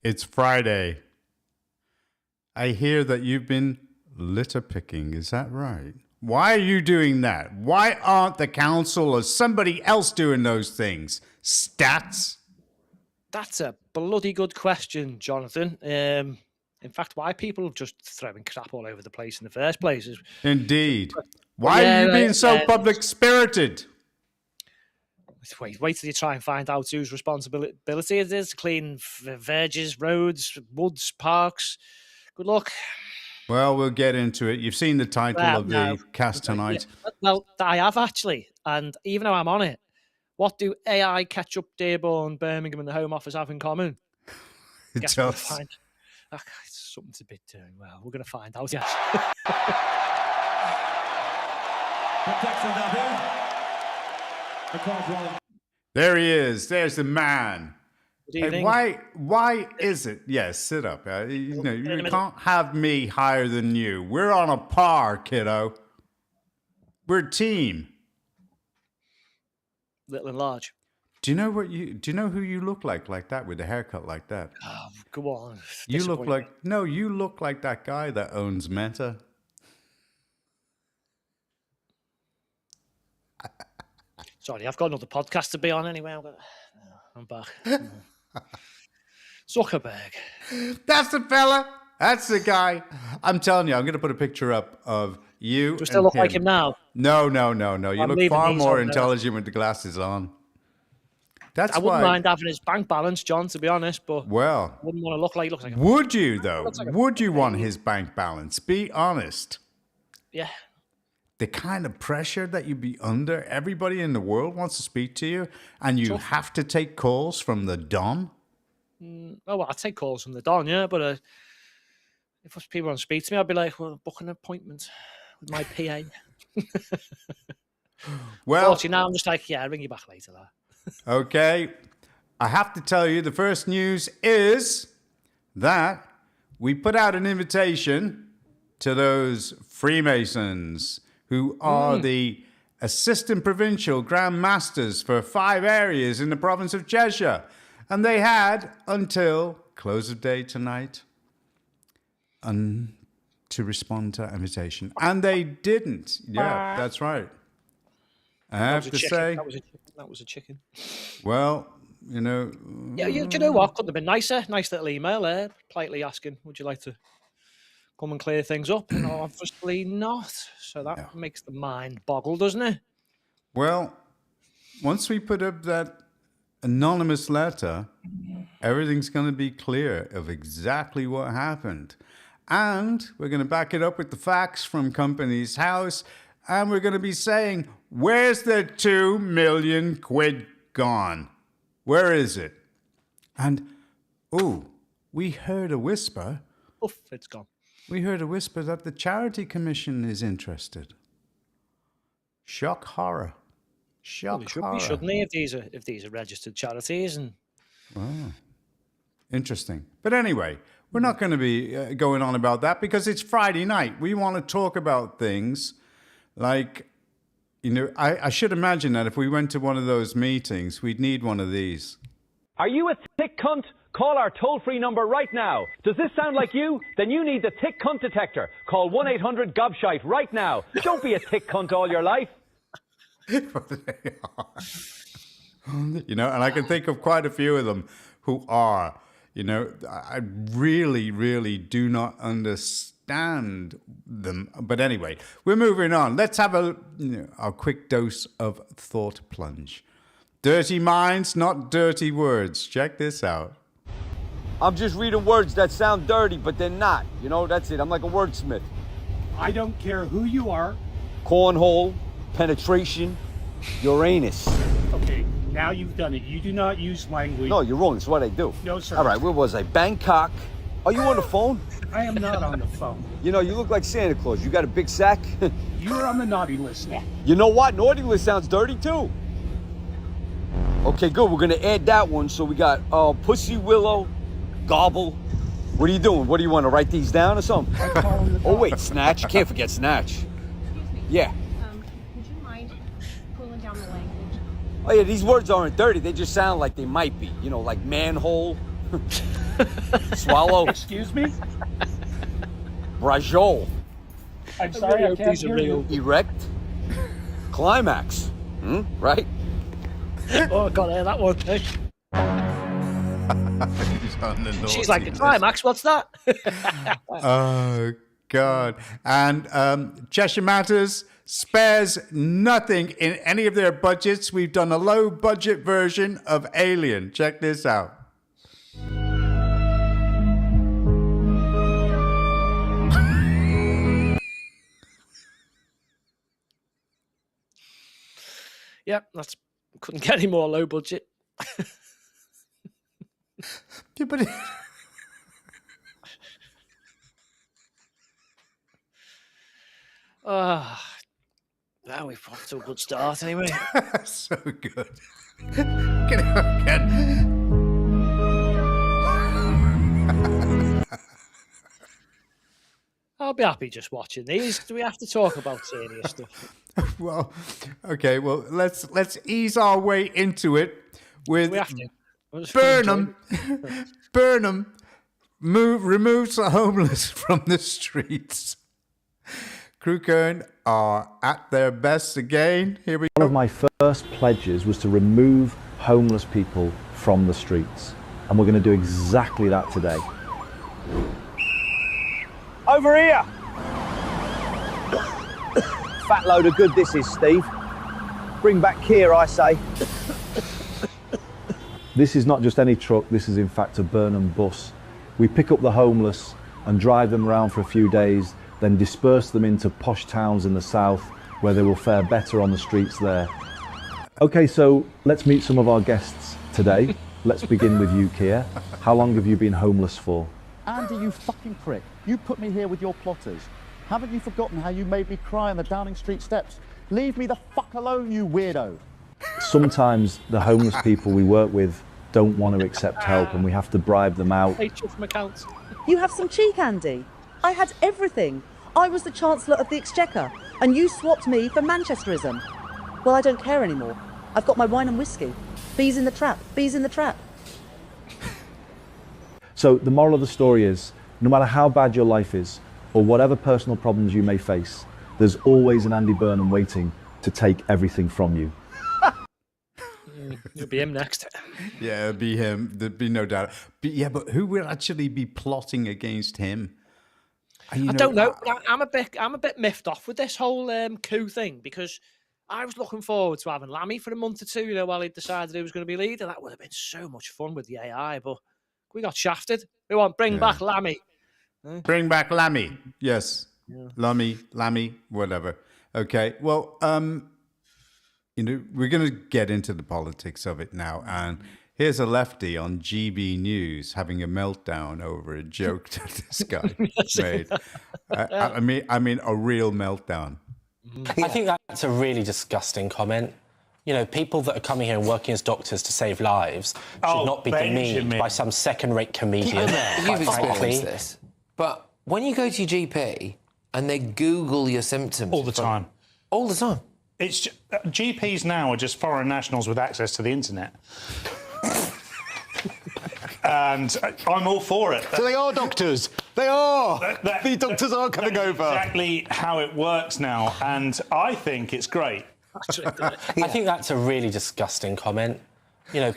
It's Friday. I hear that you've been litter picking. Is that right? Why are you doing that? Why aren't the council or somebody else doing those things? Stats? That's a bloody good question, Jonathan. In fact, why people just throwing crap all over the place in the first place is... Indeed. Why are you being so public-spirited? Wait till you try and find out whose responsibility it is to clean verges, roads, woods, parks. Good luck. Well, we'll get into it. You've seen the title of the cast tonight. Yeah. Well, I have actually. And even though I'm on it, what do AI, Ketchup, Dearborn, Birmingham and the Home Office have in common? It's something to be doing well. We're going to find out, yes. There he is. There's the man. Good evening. Why is it? Yes, sit up. You can't have me higher than you. We're on a par, kiddo. We're a team. Little and large. Do you know who you look like that with a haircut like that? Oh, go on. You look like that guy that owns Meta. Sorry, I've got another podcast to be on anyway. I'm back. Zuckerberg. That's the fella. That's the guy. I'm telling you, I'm going to put a picture up of you. Do you still look like him now? No. You look far more intelligent with the glasses on. I wouldn't mind having his bank balance, John, to be honest, but well, I wouldn't want to look like him. Would you, though? Would you want his bank balance? Be honest. Yeah. The kind of pressure that you'd be under, everybody in the world wants to speak to you, and you have to take calls from the Don? Oh, well, I'd take calls from the Don, yeah, but if people want to speak to me, I'd be like, well, book an appointment with my PA. Well, unfortunately, now I'm just like, yeah, I'll ring you back later. Okay. I have to tell you, the first news is that we put out an invitation to those Freemasons who are the assistant provincial grand masters for 5 areas in the province of Cheshire. And they had until close of day tonight to respond to our invitation. And they didn't. Yeah, that's right. I have to say... That was a chicken. Well, you know... Yeah, do you know what? Couldn't have been nicer. Nice little email there, politely asking, would you like to come and clear things up? No, obviously not. So that makes the mind boggle, doesn't it? Well, once we put up that anonymous letter, everything's going to be clear of exactly what happened. And we're going to back it up with the facts from Company's House. And we're going to be saying, where's the 2 million quid gone? Where is it? And, we heard a whisper. Oof, it's gone. We heard a whisper that the Charity Commission is interested. Shock horror. Shock horror. Shouldn't they, if these are registered charities? And interesting. But anyway, we're not going to be going on about that because it's Friday night. We want to talk about things like, I should imagine that if we went to one of those meetings, we'd need one of these. Are you a thick cunt? Call our toll-free number right now. Does this sound like you? Then you need the thick cunt detector. Call 1-800-GOBSHITE right now. Don't be a thick cunt all your life. They are. And I can think of quite a few of them who are. I really, really do not understand them. But anyway, we're moving on. Let's have a quick dose of thought plunge. Dirty minds, not dirty words. Check this out. I'm just reading words that sound dirty, but they're not. That's it. I'm like a wordsmith. I don't care who you are. Cornhole, penetration, Uranus. Okay, now you've done it. You do not use language. No, you're wrong. It's what I do. No, sir. All right, where was I? Bangkok. Are you on the phone? I am not on the phone. You look like Santa Claus. You got a big sack? You're on the naughty list. You know what? Naughty list sounds dirty, too. Okay, good. We're going to add that one. So we got Pussy Willow, Gobble. What are you doing? What do you want to write these down or something? Oh, wait, Snatch. Can't forget Snatch. Excuse me. Yeah. Would you mind cooling down the language? Oh, yeah, these words aren't dirty. They just sound like they might be. Like manhole. Swallow. Excuse me? Brajol. I'm sorry, I can't These are hear real. you. Erect. Climax. Right? Oh, I got to hear that one. Hey. He's on the She's naughty like, the list. climax, what's that? Oh, God. And Cheshire Matters spares nothing in any of their budgets. We've done a low-budget version of Alien. Check this out. Yep, that's couldn't get any more low budget. Yeah, but Now we've got to a good start anyway. so good. Get it again. I'll be happy just watching these. Do we have to talk about serious stuff? Well, okay. Well, let's ease our way into it with We have to. We'll just Burnham. enjoy Burnham removes the homeless from the streets. Crewkern are at their best again. Here we One go. of my first pledges was to remove homeless people from the streets. And we're going to do exactly that today. Over here! Fat load of good this is, Steve. Bring back here, I say. This is not just any truck, this is in fact a Burnham bus. We pick up the homeless and drive them around for a few days, then disperse them into posh towns in the south where they will fare better on the streets there. Okay, so let's meet some of our guests today. Let's begin with you, Kia. How long have you been homeless for? Andy, you fucking prick. You put me here with your plotters. Haven't you forgotten how you made me cry on the Downing Street steps? Leave me the fuck alone, you weirdo. Sometimes the homeless people we work with don't want to accept help and we have to bribe them out. Hey, chuff from accounts. You have some cheek, Andy. I had everything. I was the Chancellor of the Exchequer, and you swapped me for Manchesterism. Well, I don't care anymore. I've got my wine and whiskey. Bees in the trap, bees in the trap. So the moral of the story is, no matter how bad your life is, or whatever personal problems you may face, there's always an Andy Burnham waiting to take everything from you. It'll be him next. Yeah, it'd be him. There'd be no doubt. But who would actually be plotting against him? I don't know. I'm a bit miffed off with this whole coup thing because I was looking forward to having Lammy for a month or two, while he decided he was going to be leader. That would have been so much fun with the AI, but we got shafted. We want bring back Lammy. Bring back Lammy. Yes. Yeah. Lammy, whatever. Okay. Well, we're going to get into the politics of it now. And here's a lefty on GB News having a meltdown over a joke that this guy made. I mean, a real meltdown. I think that's a really disgusting comment. People that are coming here and working as doctors to save lives should not be demeaned by some second-rate comedian. You've experienced this. But when you go to your GP and they Google your symptoms... All the time. All the time? It's GPs now are just foreign nationals with access to the internet. And I'm all for it. So they are doctors. They are. The doctors are coming over. Exactly how it works now, and I think it's great. I think that's a really disgusting comment.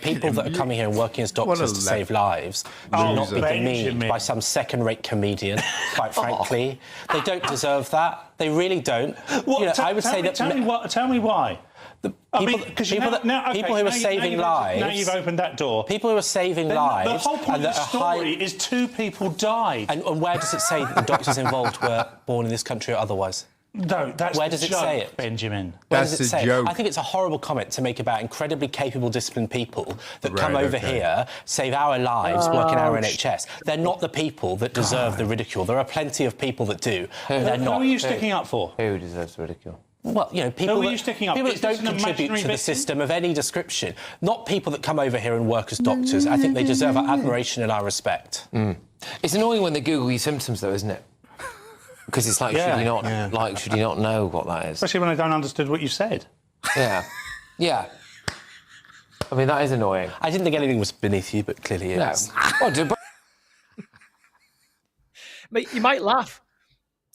People that are coming here and working as doctors to save lives should not be demeaned by some second-rate comedian, quite frankly. They don't deserve that. They really don't. I would say that... Tell me why. People who are saving lives... Now you've opened that door. People who are saving lives... The whole point of the story is 2 people died. And where does it say that the doctors involved were born in this country or otherwise? No, that's Where does it say it, Benjamin? Where does it say it? I think it's a horrible comment to make about incredibly capable, disciplined people that come over here, save our lives, work in our NHS. They're not the people that deserve the ridicule. There are plenty of people that do. They're not. Who are you sticking up for? Who deserves the ridicule? Well, people Who are you sticking up? people that don't contribute to the system of any description. Not people that come over here and work as doctors. I think they deserve our admiration and our respect. It's annoying when they Google your symptoms, though, isn't it? Because it's like, should you not know what that is? Especially when I don't understand what you said. Yeah. Yeah. I mean, that is annoying. I didn't think anything was beneath you, but clearly it is. Mate, you might laugh.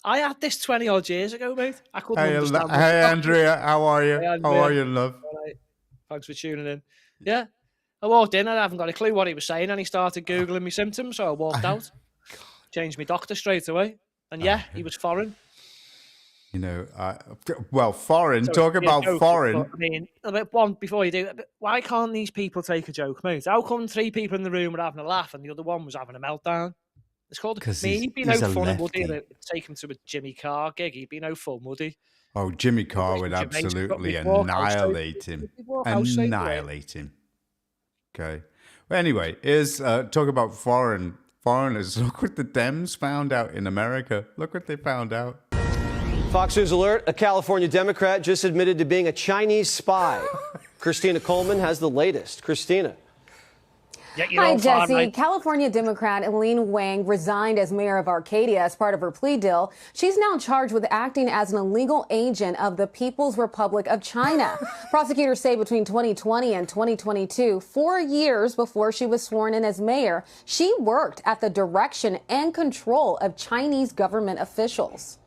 I had this 20 odd years ago, mate. I couldn't understand. Hey, Andrea, how are you? Hey, How Andrea. are you, love? All right. Thanks for tuning in. Yeah. I walked in and I haven't got a clue what he was saying, and he started Googling my symptoms, so I walked out. Changed my doctor straight away. And yeah, he was foreign. You know, foreign. So Talk about joke, foreign. But, I mean, one before you do, why can't these people take a joke, mate? How come 3 people in the room were having a laugh and the other one was having a meltdown? It's called he'd be no fun, would he? Take him to a Jimmy Carr gig. He'd be no fun, would he? Oh, Jimmy Carr would absolutely annihilate him. Annihilate him. Okay. Well, anyway, talk about foreigners. Look what the Dems found out in America. Look what they found out. Fox News alert, a California Democrat just admitted to being a Chinese spy. Christina Coleman has the latest. Christina. Hi, Jesse. California Democrat Eileen Wang resigned as mayor of Arcadia as part of her plea deal. She's now charged with acting as an illegal agent of the People's Republic of China. Prosecutors say between 2020 and 2022, 4 years before she was sworn in as mayor, she worked at the direction and control of Chinese government officials.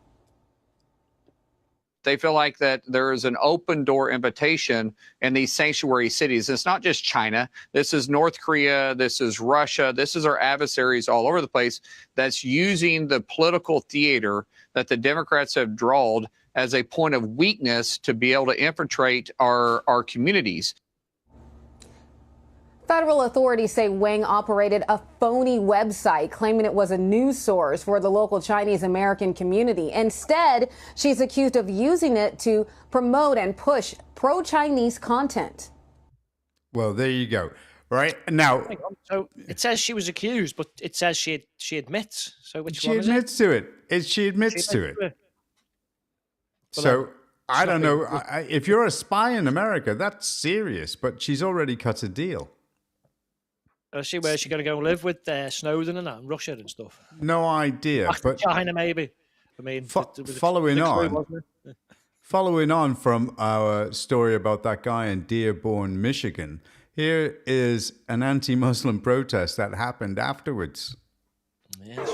They feel like that there is an open door invitation in these sanctuary cities. It's not just China. This is North Korea. This is Russia. This is our adversaries all over the place that's using the political theater that the Democrats have drawn as a point of weakness to be able to infiltrate our communities. Federal authorities say Wang operated a phony website claiming it was a news source for the local Chinese American community. Instead, she's accused of using it to promote and push pro-Chinese content. Well, there you go. Right now, so it says she was accused, but it says she admits. So which she one is admits to it? She admits to it. So I don't know. If you're a spy in America, that's serious. But she's already cut a deal. See where's she going to go and live with Snowden and that, and Russia and stuff. No idea. Back but to China, maybe. I mean, following on from our story about that guy in Dearborn, Michigan, here is an anti-Muslim protest that happened afterwards. Yes.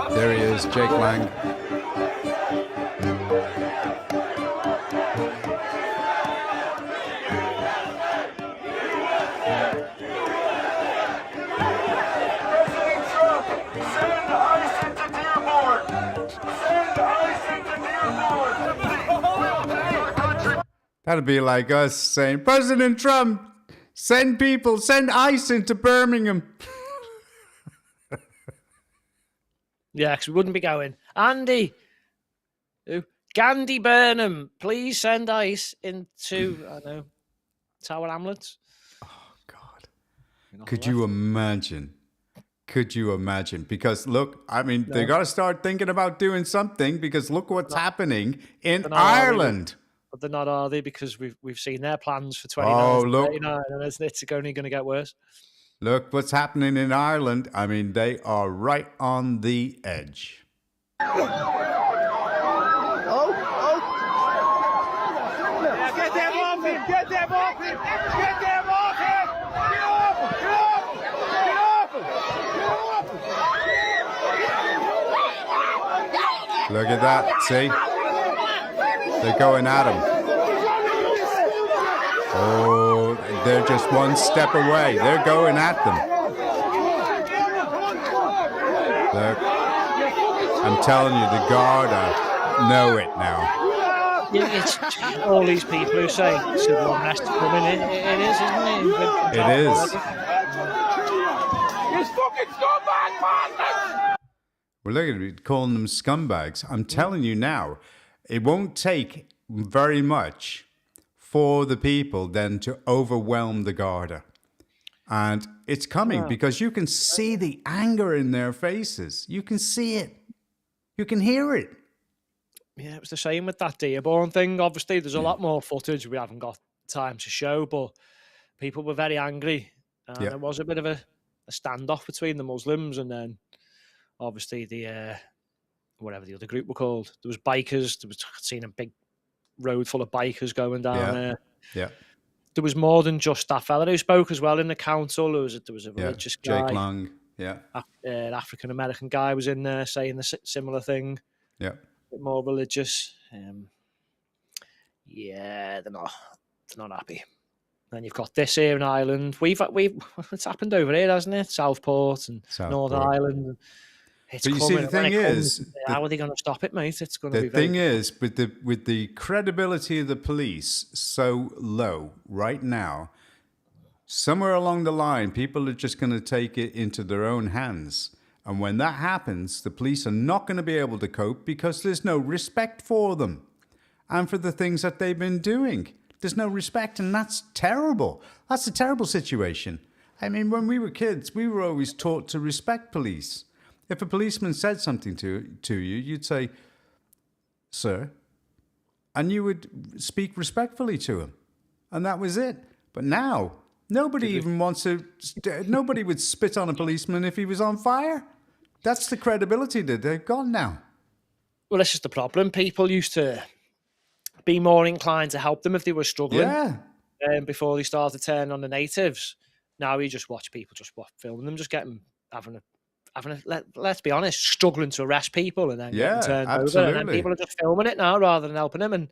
There he is, Jake Lang. That'd be like us saying, President Trump, send ICE into Birmingham. Yeah, because we wouldn't be going, Andy, Gandhi Burnham, please send ICE into, I know, Tower Hamlets. Oh, God. Could you imagine? Could you imagine? Because look, I mean, they got to start thinking about doing something because look what's happening in Ireland. But they're not, are they? Because we've seen their plans for 2039, and it's only going to get worse. Look what's happening in Ireland. I mean, they are right on the edge. Get them off him! Get them off him! Get them off him! Get off him! Get off him! Get off him! Look at that. See? They're going at him. Oh, they're just one step away. They're going at them. Look, I'm telling you, the Garda know it now. Yeah, it's all these people who say civil unrest coming in. It is, isn't it? It is. It's fucking scumbag, man! We're looking at calling them scumbags. I'm telling you now, it won't take very much for the people then to overwhelm the Garda. And it's coming because you can see the anger in their faces. You can see it. You can hear it. Yeah, it was the same with that Dearborn thing. Obviously, there's a lot more footage we haven't got time to show, but people were very angry And Yeah. there was a bit of a standoff between the Muslims and then obviously the whatever the other group were called. There was bikers. There was seen a big road full of bikers going down there. Yeah. There was more than just that fella who spoke as well in the council. There was a religious guy. Jake Long. Yeah. An African American guy was in there saying the similar thing. Yeah. A bit more religious. They're not happy. Then you've got this here in Ireland. It's happened over here, hasn't it? Southport and Northern Ireland. It's but you see, the thing is, how are they going to stop it, mate? It's going to be. The thing is, with the credibility of the police so low right now, somewhere along the line, people are just going to take it into their own hands. And when that happens, the police are not going to be able to cope because there's no respect for them and for the things that they've been doing. There's no respect, and that's terrible. That's a terrible situation. I mean, when we were kids, we were always taught to respect police. If a policeman said something to you, you'd say, "Sir," and you would speak respectfully to him. And that was it. But now, nobody even wants to, nobody would spit on a policeman if he was on fire. That's the credibility that they've got now. Well, this is the problem. People used to be more inclined to help them if they were struggling. Yeah. Before they started turning on the natives. Now you just watch people filming them, just let's be honest, struggling to arrest people and then getting turned over. And then people are just filming it now rather than helping them, and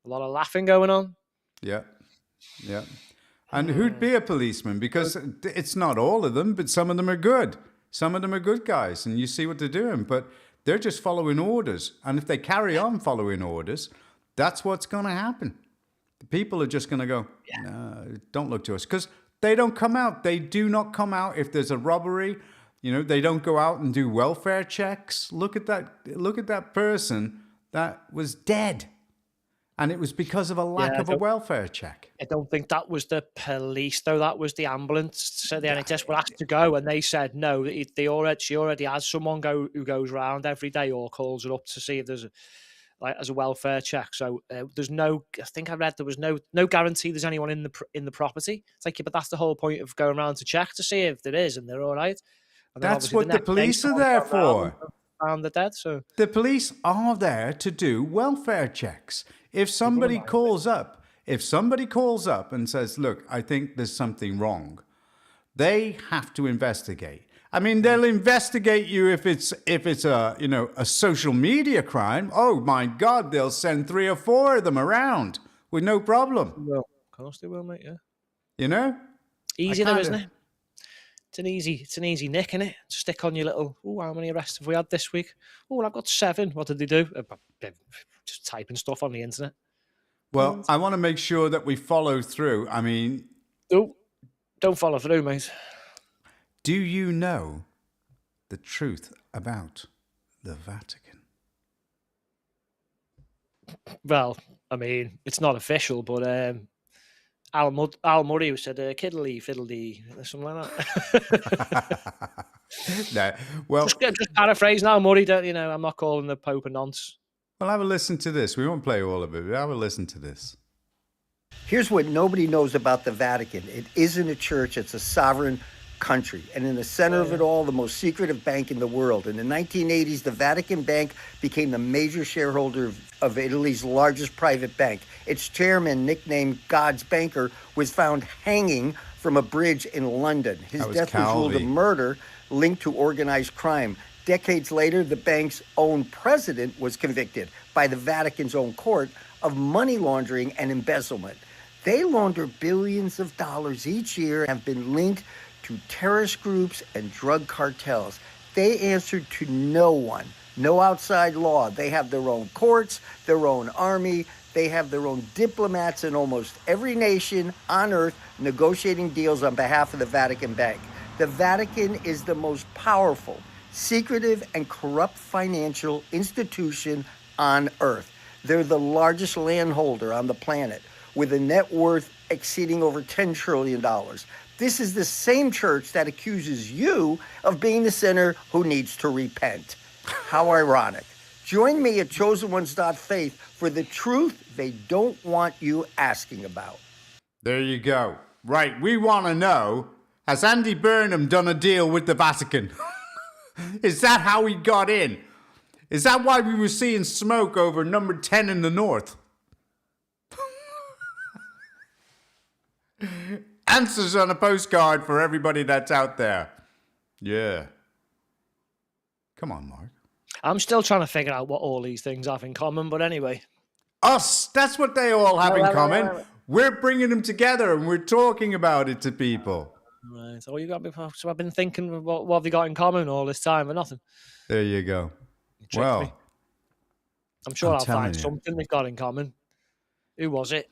a lot of laughing going on. Yeah. Yeah. And who'd be a policeman? Because it's not all of them, but some of them are good. Some of them are good guys, and you see what they're doing, but they're just following orders. And if they carry on following orders, that's what's going to happen. The people are just going to go, no, don't look to us. Because they don't come out. They do not come out if there's a robbery. You know, they don't go out and do welfare checks. Look at that person that was dead. And it was because of a lack of a welfare check. I don't think that was the police, though. That was the ambulance. So the NHS were asked to go, and they said no. She already has someone who goes round every day or calls her up to see if there's as a welfare check. So there's no. I think I read there was no guarantee there's anyone in the property. It's like, yeah, but that's the whole point of going around to check to see if there is, and they're all right. And that's what the police are there for. Found the dead. So the police are there to do welfare checks. If somebody calls up and says, "Look, I think there's something wrong," they have to investigate. I mean, they'll investigate you if it's a social media crime. Oh my God, they'll send 3 or 4 of them around with no problem. Well, of course they will, mate. Yeah. You know, easy though, isn't it? It's an easy nick, innit? Stick on your little, how many arrests have we had this week? Oh, I've got 7. What did they do? Just typing stuff on the internet. Well, I want to make sure that we follow through. I mean... Don't follow through, mate. Do you know the truth about the Vatican? Well, I mean, it's not official, but... Al Murray said, "Kiddly fiddly," something like that. No, well, just paraphrasing Al Murray. I'm not calling the Pope a nonce. Well, have a listen to this. We won't play all of it, but have a listen to this. Here's what nobody knows about the Vatican. It isn't a church. It's a sovereign country. And in the center of it all, the most secretive bank in the world. In the 1980s, the Vatican Bank became the major shareholder of Italy's largest private bank. Its chairman, nicknamed God's Banker, was found hanging from a bridge in London. His death was ruled a murder linked to organized crime. Decades later, the bank's own president was convicted by the Vatican's own court of money laundering and embezzlement. They launder billions of dollars each year and have been linked to terrorist groups and drug cartels. They answer to no one, no outside law. They have their own courts, their own army. They have their own diplomats in almost every nation on earth negotiating deals on behalf of the Vatican Bank. The Vatican is the most powerful, secretive, and corrupt financial institution on earth. They're the largest landholder on the planet with a net worth exceeding over $10 trillion. This is the same church that accuses you of being the sinner who needs to repent. How ironic. Join me at ChosenOnes.faith for the truth they don't want you asking about. There you go. Right, we want to know, Has Andy Burnham done a deal with the Vatican? Is that how he got in? Is that why we were seeing smoke over number 10 in the north? Answers on a postcard for everybody that's out there. Yeah. Come on, Mark. I'm still trying to figure out what all these things have in common, but anyway. Us, that's what they all have in common. We're bringing them together and we're talking about it to people. Right. So you got me. So I've been thinking, what have they got in common all this time or nothing? There you go. Me. I'm sure I'll find something they've got in common. Who was it?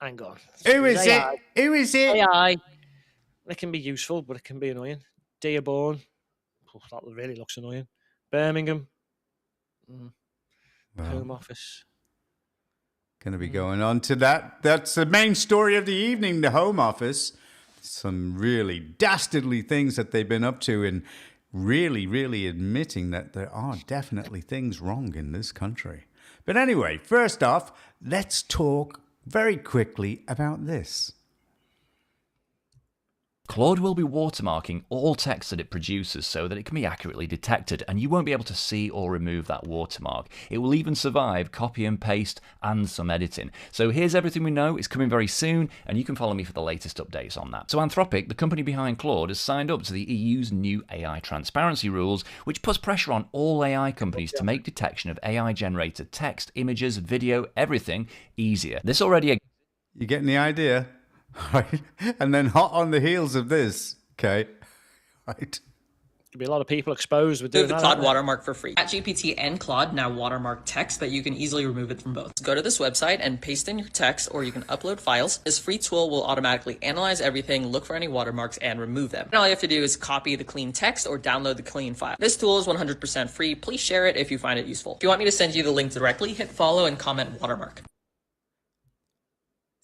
Hang on. Who is it? Who is it? AI. It can be useful, but it can be annoying. Dearborn. Oh, that really looks annoying. Birmingham. Home Office. Going to be going on to that. That's the main story of the evening, the Home Office. Some really dastardly things that they've been up to and really, really admitting that there are definitely things wrong in this country. But anyway, first off, let's talk very quickly about this. Claude will be watermarking all text that it produces so that it can be accurately detected, and you won't be able to see or remove that watermark. It will even survive copy and paste and some editing. So here's everything we know. It's coming very soon, and you can follow me for the latest updates on that. So Anthropic, the company behind Claude, has signed up to the EU's new AI transparency rules, which puts pressure on all AI companies to make detection of AI-generated text, images, video, everything easier. This already... You getting the idea? Right, and then hot on the heels of this, okay, right. There'll be a lot of people exposed with doing the that. Claude watermark for free. ChatGPT and Claude now watermark text, but you can easily remove it from both. Go to this website and paste in your text, or you can upload files. This free tool will automatically analyze everything, look for any watermarks, and remove them. And all you have to do is copy the clean text or download the clean file. This tool is 100% free. Please share it if you find it useful. If you want me to send you the link directly, hit follow and comment watermark.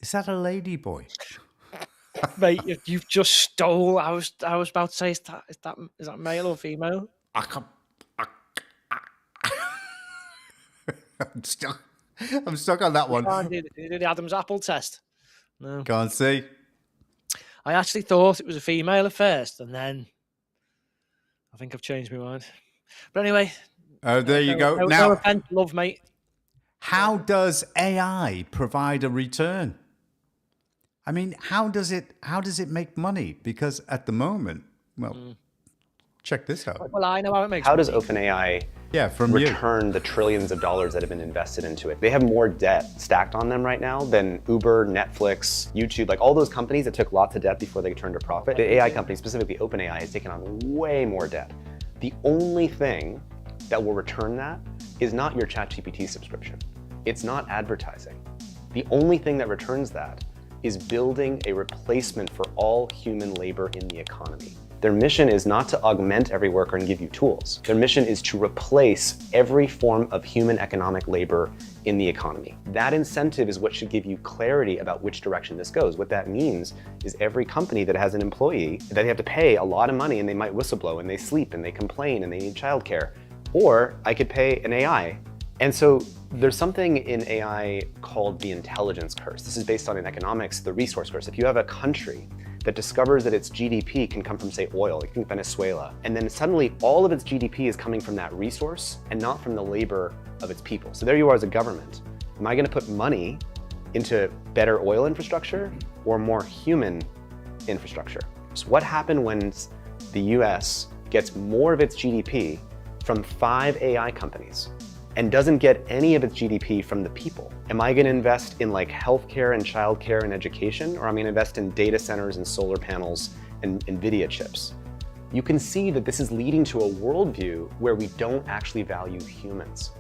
Is that a lady boy? Mate, you've just stole. I was about to say, is that male or female? I'm stuck on that one. Did you do the Adam's apple test? No. Can't see. I actually thought it was a female at first, and then I think I've changed my mind. But anyway. Oh, there you go. No, now, no offense, love, mate. How does AI provide a return? I mean, how does it make money? Because at the moment, well, check this out. Well, I know how it makes money. How does OpenAI from return the trillions of dollars that have been invested into it? They have more debt stacked on them right now than Uber, Netflix, YouTube, like all those companies that took lots of debt before they turned a profit. The AI company, specifically OpenAI, has taken on way more debt. The only thing that will return that is not your ChatGPT subscription. It's not advertising. The only thing that returns that is building a replacement for all human labor in the economy. Their mission is not to augment every worker and give you tools. Their mission is to replace every form of human economic labor in the economy. That incentive is what should give you clarity about which direction this goes. What that means is every company that has an employee that they have to pay a lot of money and they might whistleblow and they sleep and they complain and they need childcare, or I could pay an AI. And so there's something in AI called the intelligence curse. This is based on in economics, the resource curse. If you have a country that discovers that its GDP can come from, say, oil, like Venezuela, and then suddenly all of its GDP is coming from that resource and not from the labor of its people. So there you are as a government. Am I gonna put money into better oil infrastructure or more human infrastructure? So what happened when the US gets more of its GDP from 5 AI companies and doesn't get any of its GDP from the people? Am I gonna invest in like healthcare and childcare and education, or am I gonna invest in data centers and solar panels and NVIDIA chips? You can see that this is leading to a worldview where we don't actually value humans.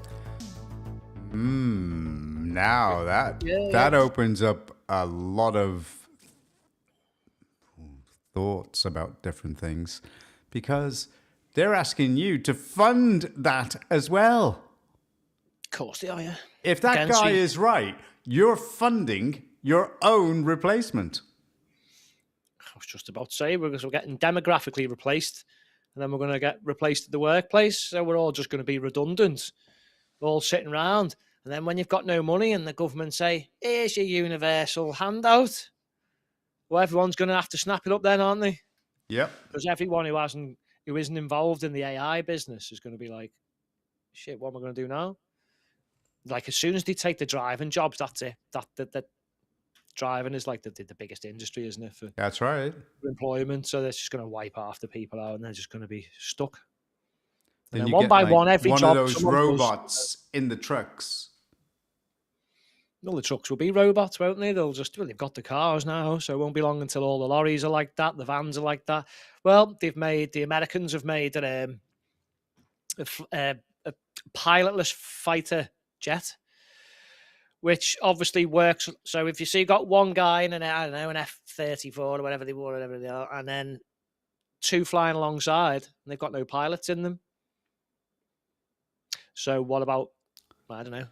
Now that opens up a lot of thoughts about different things, because they're asking you to fund that as well. Of course they are, yeah. If that guy is right, you're funding your own replacement. I was just about to say, we're getting demographically replaced, and then we're going to get replaced at the workplace, so we're all just going to be redundant, all sitting around. And then when you've got no money and the government say, here's your universal handout, Well, everyone's going to have to snap it up then, aren't they? Yep. Because everyone who isn't involved in the AI business is going to be like, shit, what am I going to do now? Like, as soon as they take the driving jobs, that's it. That driving is like the biggest industry, isn't it? That's right. For employment. So they're just going to wipe half the people out, and they're just going to be stuck. Then and you one get by like one, every one job. of those robots in the trucks. All the trucks will be robots, won't they? They've got the cars now, so it wonot be long until all the lorries are like that, the vans are like that. Well, the Americans have made a pilotless fighter jet, which obviously works. So if you see, you got one guy in an F-34 or whatever they are, and then two flying alongside, and they've got no pilots in them. So what about, I don't know,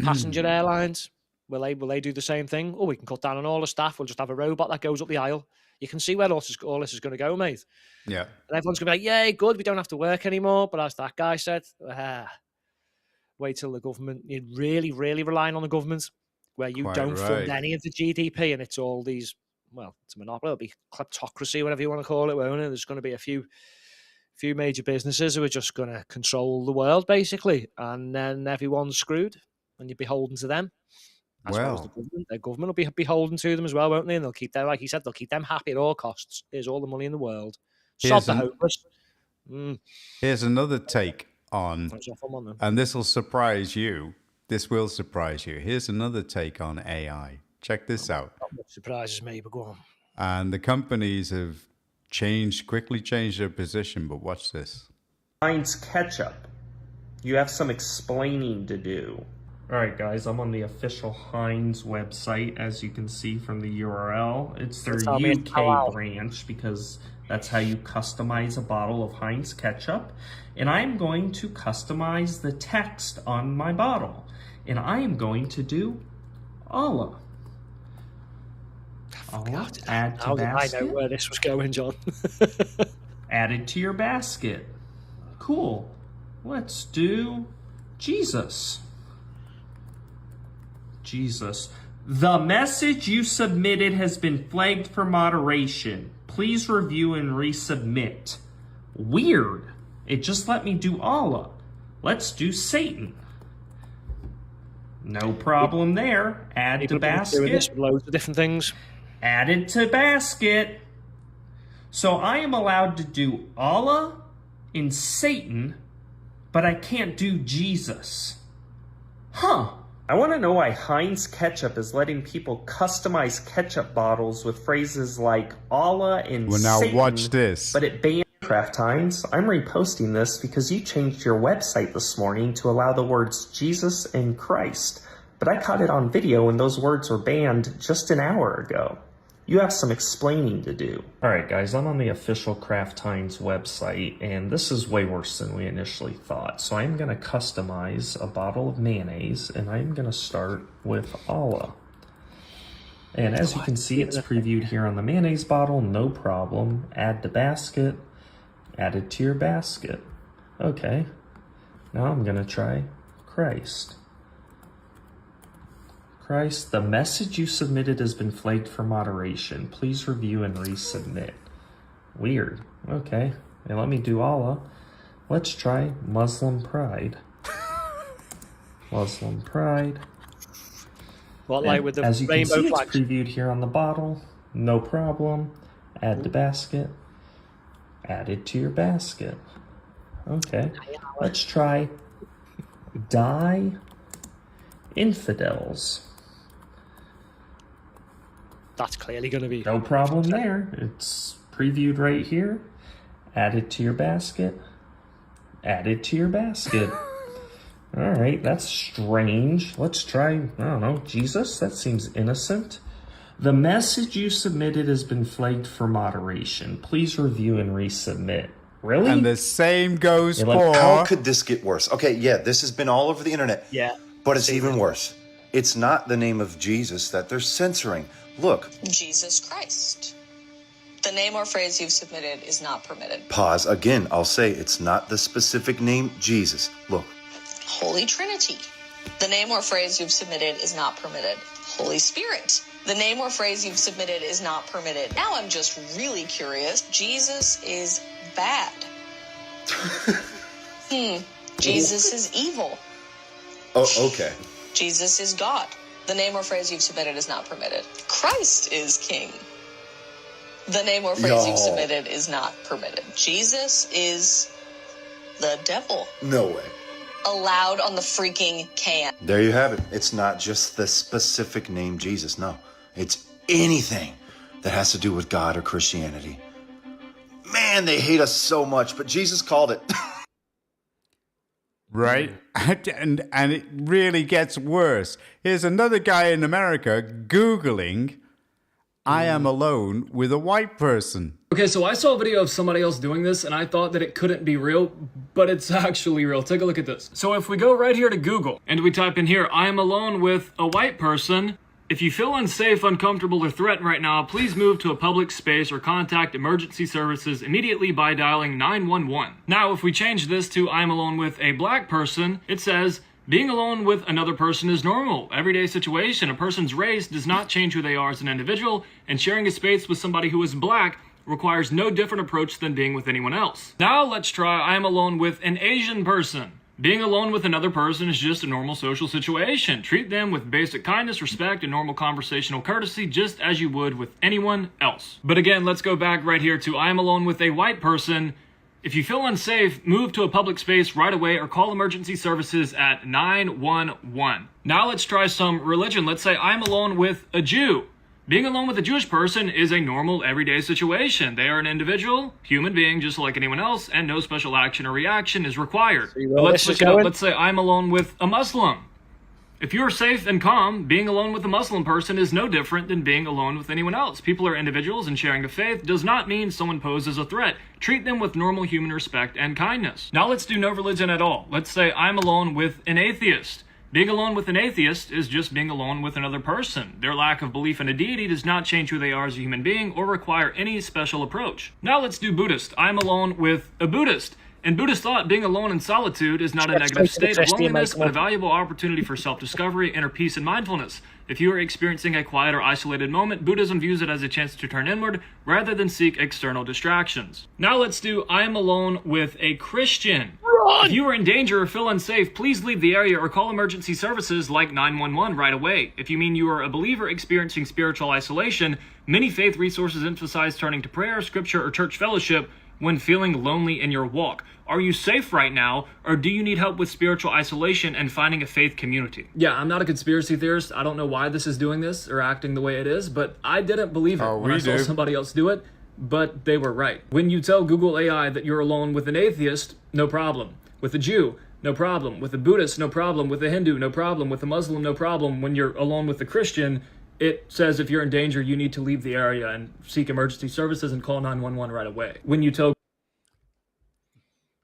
passenger airlines? Will they do the same thing? Oh, we can cut down on all the staff. We'll just have a robot that goes up the aisle. You can see where all this is going to go, mate. Yeah. And everyone's going to be like, yay, good, we don't have to work anymore. But as that guy said, wait till the government, you're really, really relying on the government, where you don't fund any of the GDP, and it's all these, well, it's a monopoly, it'll be kleptocracy, whatever you want to call it, won't it? There's going to be a few major businesses who are just going to control the world, basically, and then everyone's screwed, and you're beholden to them. As well as the government. Their government will be beholden to them as well, won't they? And they'll keep them, like he said, they'll keep them happy at all costs. Here's all the money in the world. Sod the homeless. Here's another take on, and this will surprise you. This will surprise you. Here's another take on AI. Check this out. Not much surprises me, but go on. And the companies have quickly changed their position, but watch this. Heinz Ketchup. You have some explaining to do. Alright guys, I'm on the official Heinz website, as you can see from the URL. It's their UK branch, because that's how you customize a bottle of Heinz Ketchup. And I'm going to customize the text on my bottle. And I am going to do Allah. Allah, add to basket. I know where this was going, John. Added to your basket. Cool. Let's do Jesus. Jesus. The message you submitted has been flagged for moderation. Please review and resubmit. Weird. It just let me do Allah. Let's do Satan. No problem there. Add to basket. Doing this with loads of different things. Added to basket. So I am allowed to do Allah and Satan, but I can't do Jesus. Huh. I want to know why Heinz Ketchup is letting people customize ketchup bottles with phrases like Allah and Satan. Well, now watch this. But it banned Kraft Heinz. I'm reposting this because you changed your website this morning to allow the words Jesus and Christ. But I caught it on video and those words were banned just an hour ago. You have some explaining to do. Alright guys, I'm on the official Kraft Heinz website, and this is way worse than we initially thought. So I'm going to customize a bottle of mayonnaise, and I'm going to start with Allah. And as you can see, it's previewed here on the mayonnaise bottle, no problem. Add to basket, add it to your basket. Okay, now I'm going to try Christ. Christ, the message you submitted has been flagged for moderation. Please review and resubmit. Weird. Okay. And let me do Allah. Let's try Muslim Pride. Muslim Pride. What, like with the as you can rainbow see, flags? it's previewed here on the bottle. No problem. Add to basket. Add it to your basket. Okay. Let's try Die Infidels. That's clearly going to be... No problem there. It's previewed right here. Add it to your basket. Add it to your basket. All right, that's strange. Let's try, I don't know, Jesus? That seems innocent. The message you submitted has been flagged for moderation. Please review and resubmit. Really? And the same goes for... How could this get worse? Okay, yeah, this has been all over the internet. Yeah. But it's even worse. It's not the name of Jesus that they're censoring. Look. Jesus Christ. The name or phrase you've submitted is not permitted. Pause. Again, I'll say it's not the specific name Jesus. Look. Holy Trinity. The name or phrase you've submitted is not permitted. Holy Spirit. The name or phrase you've submitted is not permitted. Now I'm just really curious. Jesus is bad. Jesus is evil. Oh, okay. Jesus is God. The name or phrase you've submitted is not permitted. Christ is king. The name or phrase you've submitted is not permitted. Jesus is the devil. No way. Allowed on the freaking can. There you have it. It's not just the specific name Jesus. No, it's anything that has to do with God or Christianity. Man, they hate us so much, but Jesus called it. Right? And it really gets worse. Here's another guy in America Googling, I am alone with a white person. Okay, so I saw a video of somebody else doing this, and I thought that it couldn't be real, but it's actually real. Take a look at this. So if we go right here to Google, and we type in here, I am alone with a white person. If you feel unsafe, uncomfortable, or threatened right now, please move to a public space or contact emergency services immediately by dialing 911. Now, if we change this to I'm alone with a black person, it says, being alone with another person is normal, everyday situation. A person's race does not change who they are as an individual, and sharing a space with somebody who is black requires no different approach than being with anyone else. Now let's try I am alone with an Asian person. Being alone with another person is just a normal social situation. Treat them with basic kindness, respect, and normal conversational courtesy just as you would with anyone else. But again, let's go back right here to I am alone with a white person. If you feel unsafe, move to a public space right away or call emergency services at 911. Now let's try some religion. Let's say I'm alone with a Jew. Being alone with a Jewish person is a normal, everyday situation. They are an individual, human being, just like anyone else, and no special action or reaction is required. But let's switch it up. Let's say I'm alone with a Muslim. If you are safe and calm, being alone with a Muslim person is no different than being alone with anyone else. People are individuals, and sharing a faith does not mean someone poses a threat. Treat them with normal human respect and kindness. Now let's do no religion at all. Let's say I'm alone with an atheist. Being alone with an atheist is just being alone with another person. Their lack of belief in a deity does not change who they are as a human being or require any special approach. Now let's do Buddhist. I'm alone with a Buddhist. In Buddhist thought, being alone in solitude is not a negative state of loneliness, but a valuable opportunity for self-discovery, inner peace, and mindfulness. If you are experiencing a quiet or isolated moment, Buddhism views it as a chance to turn inward rather than seek external distractions. Now let's do I am alone with a Christian. If you are in danger or feel unsafe, please leave the area or call emergency services like 911 right away. If you mean you are a believer experiencing spiritual isolation, many faith resources emphasize turning to prayer, scripture, or church fellowship when feeling lonely in your walk. Are you safe right now, or do you need help with spiritual isolation and finding a faith community? Yeah, I'm not a conspiracy theorist. I don't know why this is doing this or acting the way it is, but I didn't believe it when I saw somebody else do it, but they were right. When you tell Google AI that you're alone with an atheist, no problem. With a Jew, no problem. With a Buddhist, no problem. With a Hindu, no problem. With a Muslim, no problem. When you're alone with a Christian, it says if you're in danger, you need to leave the area and seek emergency services and call 911 right away. When you tell...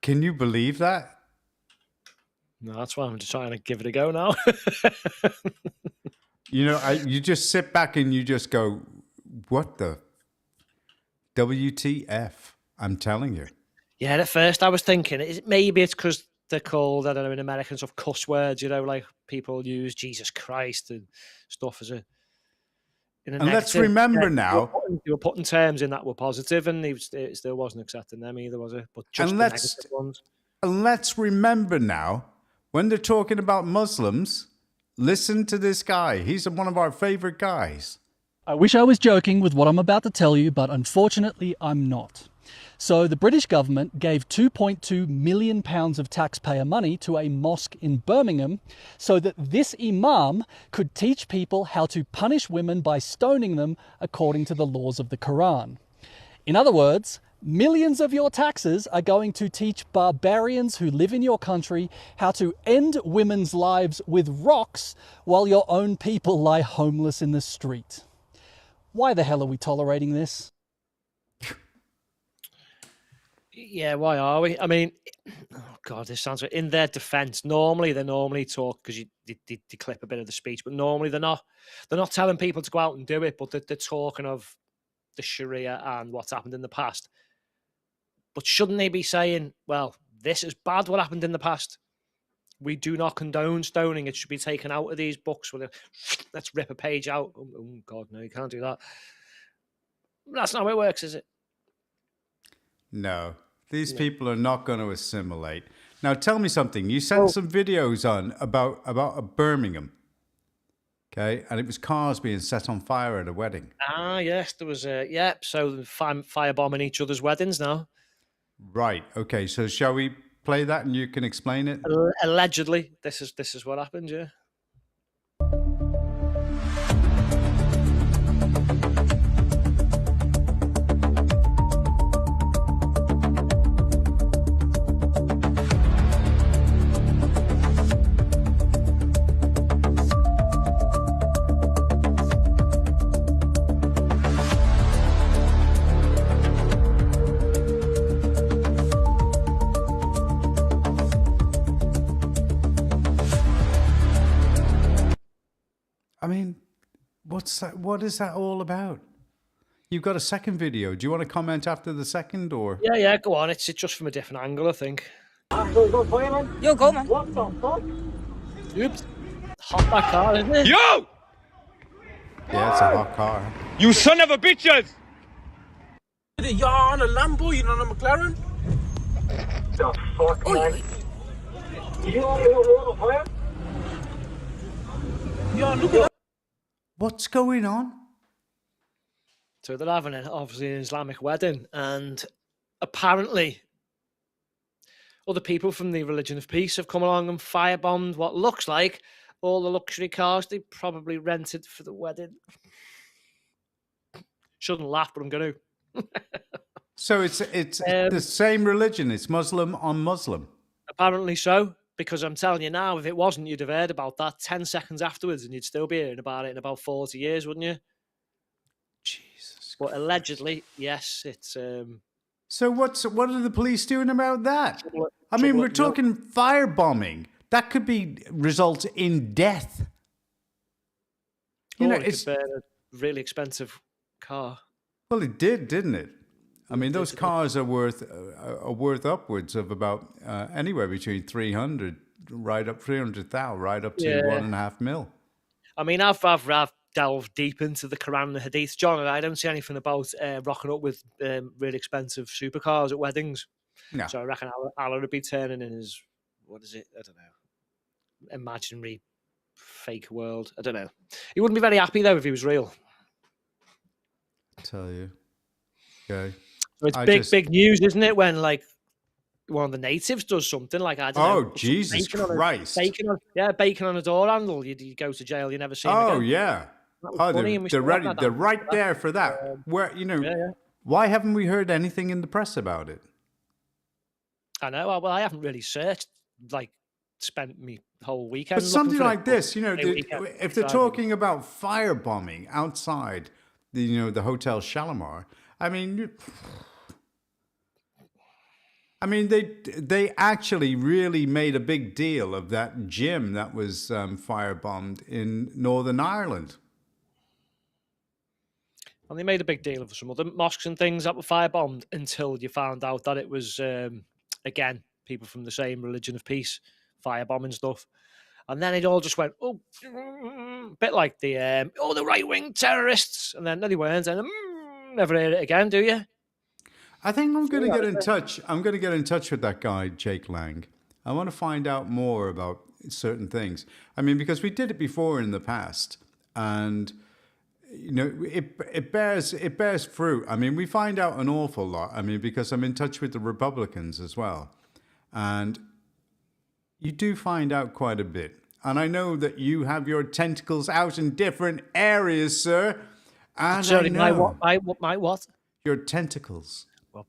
Can you believe that? No, that's why I'm just trying to give it a go now. You just sit back and you just go, what the WTF? I'm telling you. Yeah, at first I was thinking, maybe it's because they're called, I don't know, in American stuff, cuss words, like people use Jesus Christ and stuff as a... And let's remember now, they were putting terms in that were positive, and it still wasn't accepting them either, was it? But just the negative ones. And let's remember now, when they're talking about Muslims, listen to this guy. He's one of our favorite guys. I wish I was joking with what I'm about to tell you, but unfortunately I'm not. So the British government gave £2.2 million of taxpayer money to a mosque in Birmingham so that this imam could teach people how to punish women by stoning them according to the laws of the Quran. In other words, millions of your taxes are going to teach barbarians who live in your country how to end women's lives with rocks while your own people lie homeless in the street. Why the hell are we tolerating this? Yeah, why are we? I mean, oh God, this sounds... In their defence, they normally talk, because they clip a bit of the speech, but normally they're not telling people to go out and do it, but they're talking of the Sharia and what's happened in the past. But shouldn't they be saying, well, this is bad what happened in the past? We do not condone stoning. It should be taken out of these books. Let's rip a page out. Oh, God, no, you can't do that. That's not how it works, is it? No. These people are not going to assimilate. Now, tell me something. You sent some videos on about a Birmingham, okay? And it was cars being set on fire at a wedding. Ah, yes, there was so firebombing each other's weddings now. Right. Okay. So shall we play that and you can explain it? Allegedly, this is what happened, yeah. I mean, what's that? What is that all about? You've got a second video. Do you want to comment after the second, or? Yeah, go on. It's just from a different angle, I think. Yo, go, man. What the fuck? Oops. Hot that car, isn't it? Yo! Yeah, it's a hot car. You son of a bitches! You're on a Lambo, you're on a McLaren? The fuck, man? You on fire? Yeah, look at that. What's going on? So they're having obviously an Islamic wedding, and apparently other people from the Religion of Peace have come along and firebombed what looks like all the luxury cars they probably rented for the wedding. Shouldn't laugh, but I'm going to. So it's the same religion. It's Muslim on Muslim. Apparently so. Because I'm telling you now, if it wasn't, you'd have heard about that 10 seconds afterwards, and you'd still be hearing about it in about 40 years, wouldn't you? Jesus. But allegedly, yes, it's. So what are the police doing about that? I mean, we're talking firebombing. That could result in death. You know, it's a really expensive car. Well, it did, didn't it? I mean, those cars are worth upwards of about anywhere between 300,000 right up to 1.5 mil. I mean, I've delved deep into the Quran and the Hadith, John, and I don't see anything about rocking up with really expensive supercars at weddings. No. So I reckon Allah would be turning in his, what is it? I don't know, imaginary fake world. I don't know. He wouldn't be very happy though if he was real. I tell you. Okay. So it's big news, isn't it? When like one of the natives does something like, I don't know. Oh, Jesus Christ. Bacon on a door handle. You go to jail, you never see him again. Oh, yeah. Oh, they're right there for that. Where, why haven't we heard anything in the press about it? I know. Well, I haven't really searched, spent me whole weekend. But something like this, if they're talking about firebombing outside the Hotel Shalimar, I mean, they actually really made a big deal of that gym that was firebombed in Northern Ireland. And they made a big deal of some other mosques and things that were firebombed until you found out that it was, again, people from the same Religion of Peace firebombing stuff. And then it all just went, a bit like the right-wing terrorists. And then they weren't, and never heard it again, do you? I think I'm going to get in touch. I'm going to get in touch with that guy, Jake Lang. I want to find out more about certain things. I mean, because we did it before in the past, and it bears fruit. I mean, we find out an awful lot. I mean, because I'm in touch with the Republicans as well, and you do find out quite a bit. And I know that you have your tentacles out in different areas, sir. And sorry, I know my what? Your tentacles. Well,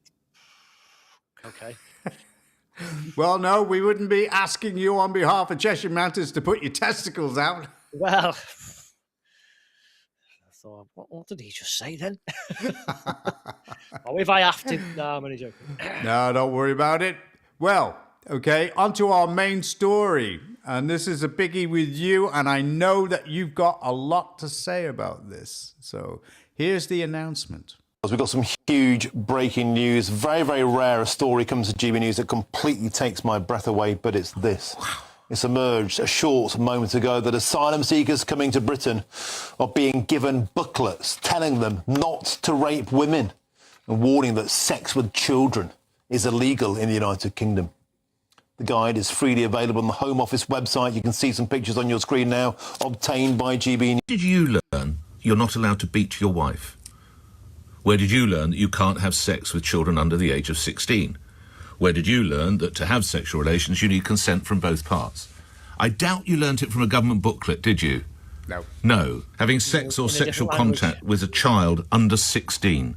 okay. Well, no, we wouldn't be asking you on behalf of Cheshire Matters to put your testicles out. Well, I thought, what did he just say then? If I have to. No, I'm only joking. No, don't worry about it. Well, okay, on to our main story. And this is a biggie with you, and I know that you've got a lot to say about this. So here's the announcement. We've got some huge breaking news. Very, very rare a story comes to GB News that completely takes my breath away, but it's this. It's emerged a short moment ago that asylum seekers coming to Britain are being given booklets telling them not to rape women and warning that sex with children is illegal in the United Kingdom. The guide is freely available on the Home Office website. You can see some pictures on your screen now, obtained by GB. Did you learn you're not allowed to beat your wife? Where did you learn that you can't have sex with children under the age of 16? Where did you learn that to have sexual relations you need consent from both parts? I doubt you learnt it from a government booklet, did you? No. No. Having sex or sexual contact with a child under 16.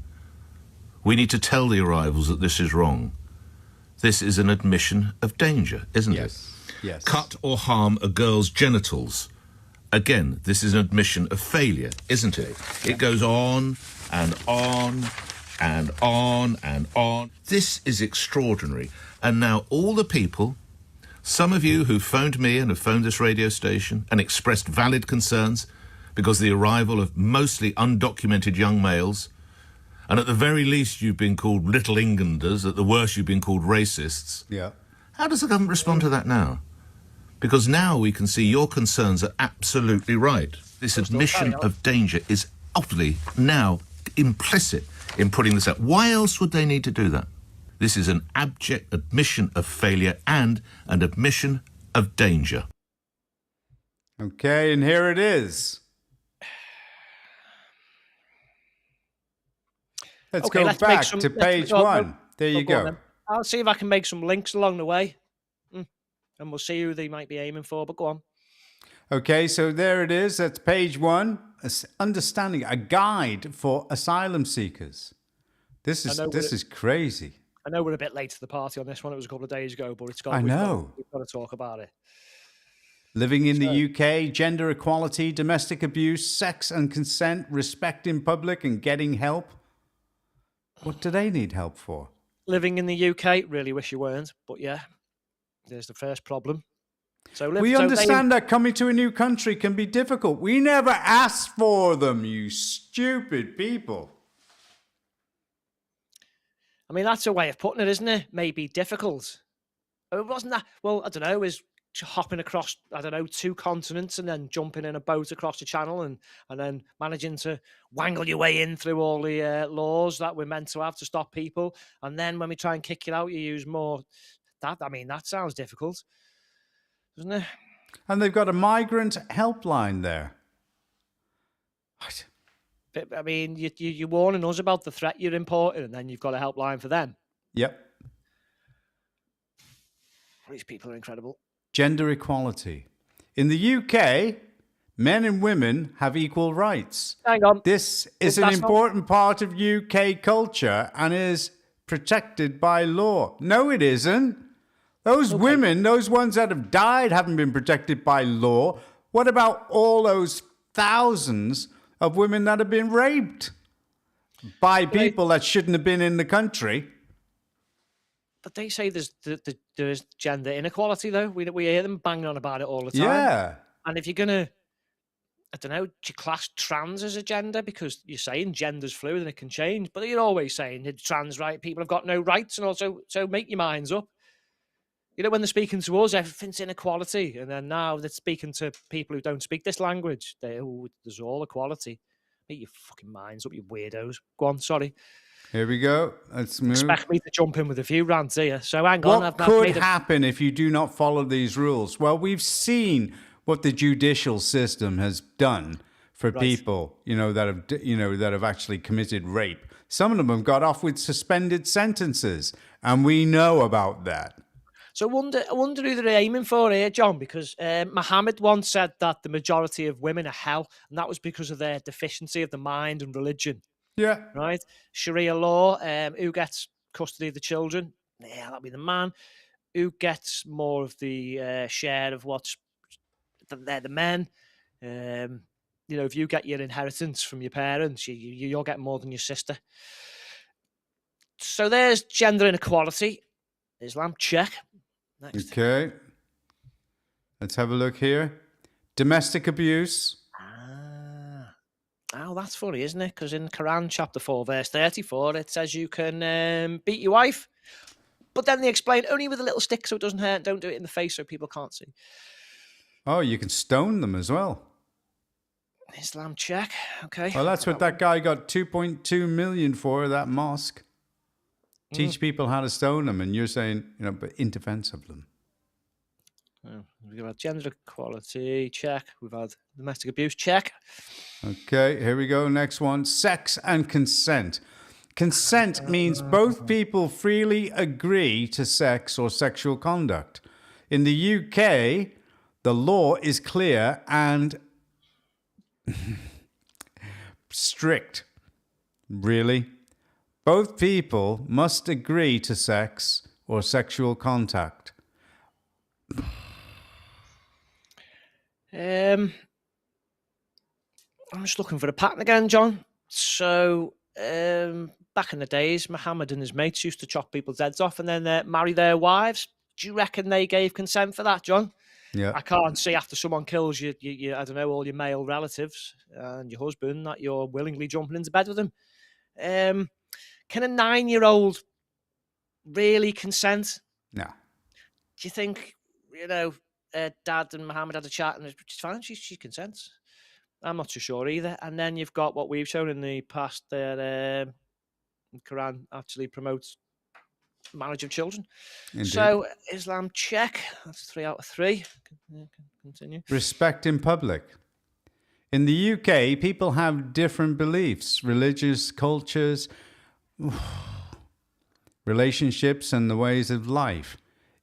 We need to tell the arrivals that this is wrong. This is an admission of danger, isn't it? Yes. Cut or harm a girl's genitals. Again, this is an admission of failure, isn't it? It goes on and on and on and on. This is extraordinary. And now all the people, some of you who phoned me and have phoned this radio station and expressed valid concerns because of the arrival of mostly undocumented young males, and at the very least you've been called Little Englanders, at the worst you've been called racists. Yeah. How does the government respond to that now? Because now we can see your concerns are absolutely right. This admission of danger is utterly now implicit in putting this up. Why else would they need to do that? This is an abject admission of failure and an admission of danger. Okay, and here it is. Let's go back to page 1. There you go. I'll see if I can make some links along the way. And we'll see who they might be aiming for, but go on. Okay, so there it is. That's page 1. Understanding a guide for asylum seekers. This is crazy. I know we're a bit late to the party on this one. It was a couple of days ago, but it's got. I know. We've got to talk about it. Living in the UK, gender equality, domestic abuse, sex and consent, respect in public and getting help. What do they need help for? Living in the UK, really wish you weren't, but yeah, there's the first problem. We understand that coming to a new country can be difficult. We never asked for them, you stupid people. I mean, that's a way of putting it, isn't it? Maybe difficult. It wasn't that, well, I don't know, is hopping across, I don't know, 2 continents and then jumping in a boat across the channel and then managing to wangle your way in through all the laws that we're meant to have to stop people. And then when we try and kick you out, you use more. That sounds difficult, doesn't it? And they've got a migrant helpline there. What? I mean, you're warning us about the threat you're importing, and then you've got a helpline for them. Yep. These people are incredible. Gender equality. In the UK, men and women have equal rights. Hang on. This is an important part of UK culture and is protected by law. No, it isn't. Those women, those ones that have died, haven't been protected by law. What about all those thousands of women that have been raped by people that shouldn't have been in the country? But they say there's gender inequality, though. We hear them banging on about it all the time. Yeah. And if you're going to, I don't know, do you class trans as a gender? Because you're saying gender's fluid and it can change. But you're always saying it's trans, right? People have got no rights. And also, so make your minds up. You know, when they're speaking to us, everything's inequality. And then now they're speaking to people who don't speak this language. There's all equality. Make your fucking minds up, you weirdos. Go on, sorry. Here we go. Let's move. Expect me to jump in with a few rants here. So hang on. What could happen if you do not follow these rules? Well, we've seen what the judicial system has done for people, that have actually committed rape. Some of them have got off with suspended sentences, and we know about that. So I wonder who they're aiming for here, John, because Muhammad once said that the majority of women are hell, and that was because of their deficiency of the mind and religion. Yeah. Right? Sharia law, who gets custody of the children? Yeah, that'll be the man. Who gets more of the share of what's... They're the men. If you get your inheritance from your parents, you'll get more than your sister. So there's gender inequality. Islam, check. Next. Okay. Let's have a look here. Domestic abuse. Oh, that's funny, isn't it? Because in Quran chapter 4, verse 34, it says you can beat your wife. But then they explain only with a little stick so it doesn't hurt. Don't do it in the face so people can't see. Oh, you can stone them as well. Islam check. Okay. Well, that's what that guy got 2.2 million for, that mosque. Teach people how to stone them, and you're saying, but in defense of them. We've had gender equality, check. We've had domestic abuse, check. Okay, here we go. Next one. Sex and consent. Consent means both people freely agree to sex or sexual conduct. In the UK, the law is clear and strict. Really? Both people must agree to sex or sexual contact. I'm just looking for the pattern again, John. So, back in the days, Muhammad and his mates used to chop people's heads off and then marry their wives. Do you reckon they gave consent for that, John? Yeah. I can't see after someone kills you, I don't know, all your male relatives and your husband that you're willingly jumping into bed with them. Can a 9-year-old really consent? No. Do you think, Dad and Muhammad had a chat and it's fine, she consents? I'm not too sure either. And then you've got what we've shown in the past that the Quran actually promotes marriage of children. Indeed. So Islam check. That's 3 out of 3. Continue. Respect in public. In the UK, people have different beliefs, religious cultures, relationships, and the ways of life.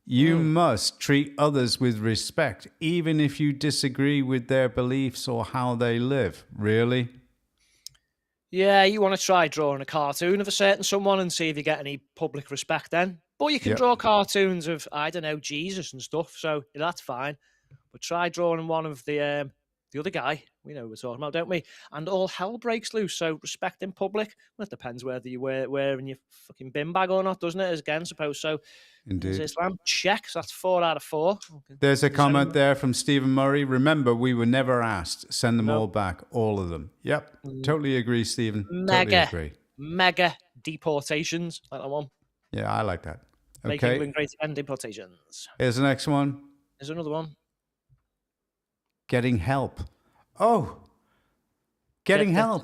You must treat others with respect, even if you disagree with their beliefs or how they live. Really? Yeah, you want to try drawing a cartoon of a certain someone and see if you get any public respect then. But you can draw cartoons of, I don't know, Jesus and stuff, so that's fine. But try drawing one of the other guy. We know what we're talking about, don't we? And all hell breaks loose. So respect in public. Well, it depends whether you wear in your fucking bin bag or not, doesn't it? Again, suppose so. Indeed. Islam check. So that's 4 out of 4. Okay. There's a comment there from Stephen Murray. Remember, we were never asked. Send them all back, all of them. Yep, totally agree, Stephen. Totally agree. Mega deportations. Like that one. Yeah, I like that. Make Okay. England great again, deportations. Here's the next one. There's another one. Getting help. Oh, getting help.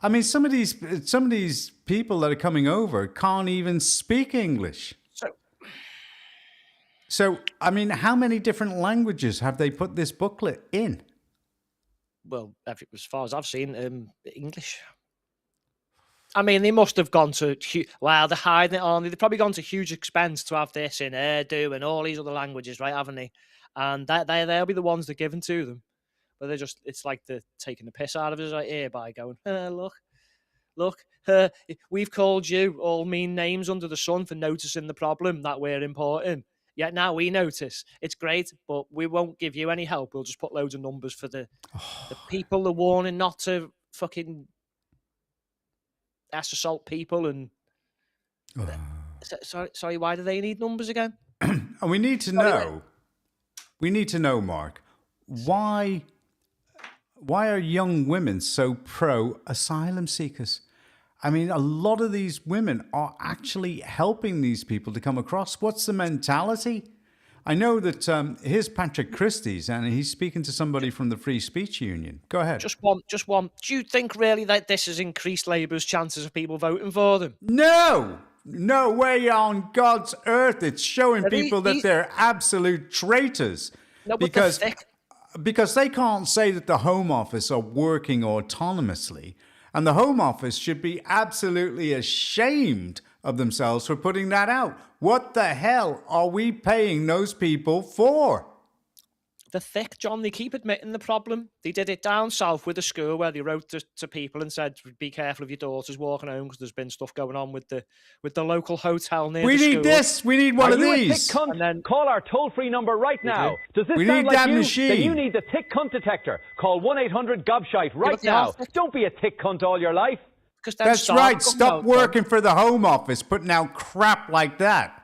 I mean, some of these people that are coming over can't even speak English. So, I mean, how many different languages have they put this booklet in? Well, as far as I've seen, English. I mean, they must have gone to, they're hiding it on. They've probably gone to huge expense to have this in Urdu and all these other languages, right, haven't they? And they'll be the ones that are given to them. But it's like they're taking the piss out of us right here by going, look, we've called you all mean names under the sun for noticing the problem that we're important. Yet now we notice. It's great, but we won't give you any help. We'll just put loads of numbers for the people they're warning not to fucking assault people. And sorry, why do they need numbers again? And we need to know, Mark, why are young women so pro asylum seekers? I mean, a lot of these women are actually helping these people to come across. What's the mentality? I know that here's Patrick Christie's, and he's speaking to somebody from the Free Speech Union. Go ahead. Just one. Do you think really that this has increased Labour's chances of people voting for them? No way on God's earth. It's showing people that they're absolute traitors. No, because they can't say that the Home Office are working autonomously. And the Home Office should be absolutely ashamed of themselves for putting that out. What the hell are we paying those people for? The thick, John, they keep admitting the problem. They did it down south with a school where they wrote to people and said, be careful of your daughters walking home because there's been stuff going on with the local hotel near the school. We need this. We need one of these. Thick cunt? And then call our toll-free number right now. Does this we sound need like that you? machine. Then you need the thick cunt detector. Call 1-800-GOBSHITE right now. Don't be a thick cunt all your life. That's right. Stop working for the Home Office, putting out crap like that.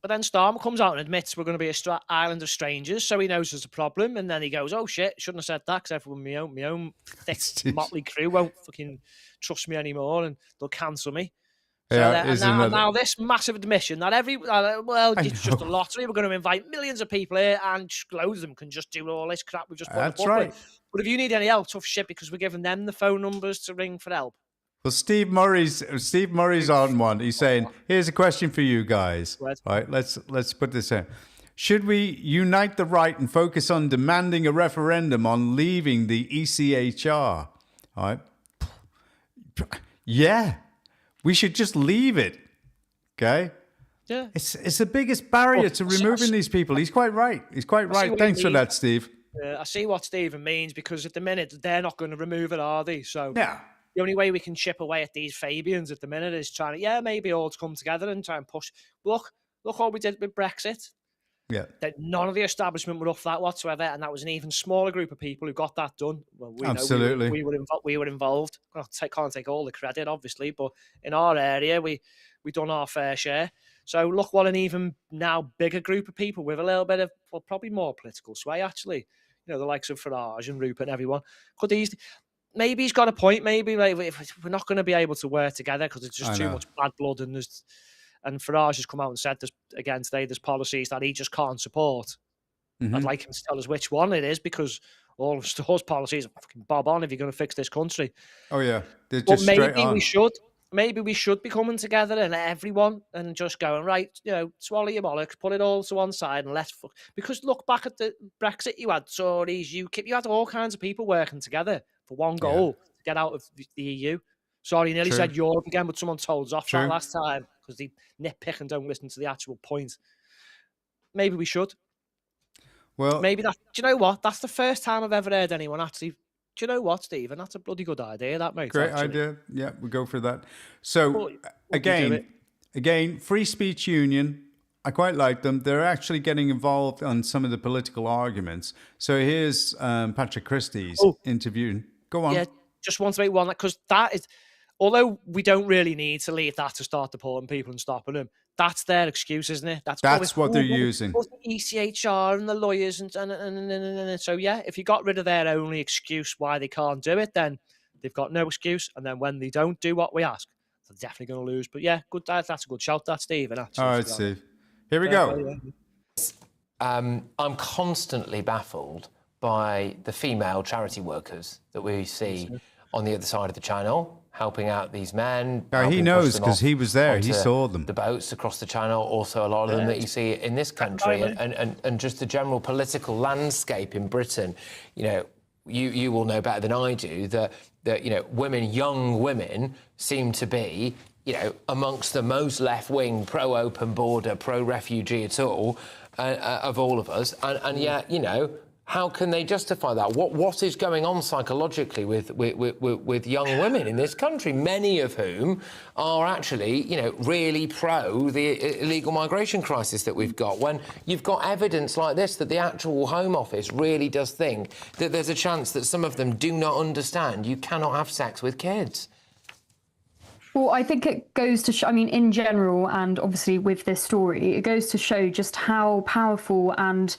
But then Storm comes out and admits we're going to be an island of strangers, so he knows there's a problem. And then he goes, "Oh shit, shouldn't have said that because everyone, my own thick motley crew won't fucking trust me anymore, and they'll cancel me." So Yeah, and now this massive admission that it's just a lottery. We're going to invite millions of people here, and loads of them can just do all this crap we've just put That's up right. with. But if you need any help, tough shit, because we're giving them the phone numbers to ring for help. Well, Steve Murray's on one. He's saying, "Here's a question for you guys. Right, let's put this in. Should we unite the right and focus on demanding a referendum on leaving the ECHR? All right. Yeah, we should just leave it. Okay. Yeah. It's the biggest barrier to removing these people. He's quite right. Thanks for that, Steve. I see what Stephen means, because at the minute they're not going to remove it, are they? So yeah. The only way we can chip away at these Fabians at the minute is trying to, maybe all to come together and try and push. Look what we did with Brexit. Yeah. That none of the establishment were up for that whatsoever, and that was an even smaller group of people who got that done. Well, Absolutely. We were involved. Can't take all the credit, obviously, but in our area, we done our fair share. So look what an even now bigger group of people with a little bit of, probably more political sway, actually. The likes of Farage and Rupert and everyone. Maybe he's got a point. Maybe if we're not going to be able to work together because it's just too much bad blood, and Farage has come out and said there's policies that he just can't support. Mm-hmm. I'd like him to tell us which one it is, because all of Store's policies are fucking bob on if you're going to fix this country. Oh yeah, they're just maybe we should be coming together, and everyone, and just going, right, swallow your bollocks, put it all to one side, and because look back at the Brexit, you had Tories, UKIP, you had all kinds of people working together for one goal, to get out of the EU. Sorry, nearly said Europe again, but someone told us off that last time because they nitpick and don't listen to the actual point. Maybe we should. Well, maybe that. Do you know what? That's the first time I've ever heard anyone actually. Do you know what, Stephen? That's a bloody good idea, that, mate. Great idea. Yeah, we'll go for that. So again, Free Speech Union. I quite like them. They're actually getting involved on some of the political arguments. So here's Patrick Christie's interview. Go on. Yeah, just want to make one, because that is, although we don't really need to leave that to start deporting people and stopping them, that's their excuse, isn't it? That's what they're using. The ECHR and the lawyers and so yeah, if you got rid of their only excuse why they can't do it, then they've got no excuse. And then when they don't do what we ask, they're definitely going to lose. But yeah, good. That's a good shout, that, Stephen. All right, Steve. Here we go. I'm constantly baffled by the female charity workers that we see on the other side of the channel, helping out these men. Now, he knows because he was there. He saw them. The boats across the channel, also a lot of them that you see in this country, and just the general political landscape in Britain. You will know better than I do that young women seem to be amongst the most left-wing, pro-open border, pro-refugee at all of all of us, and yet how can they justify that? What is going on psychologically with young women in this country, many of whom are actually, really pro the illegal migration crisis that we've got? When you've got evidence like this that the actual Home Office really does think that there's a chance that some of them do not understand you cannot have sex with kids. Well, I think it goes to show, in general, and obviously with this story, it goes to show just how powerful and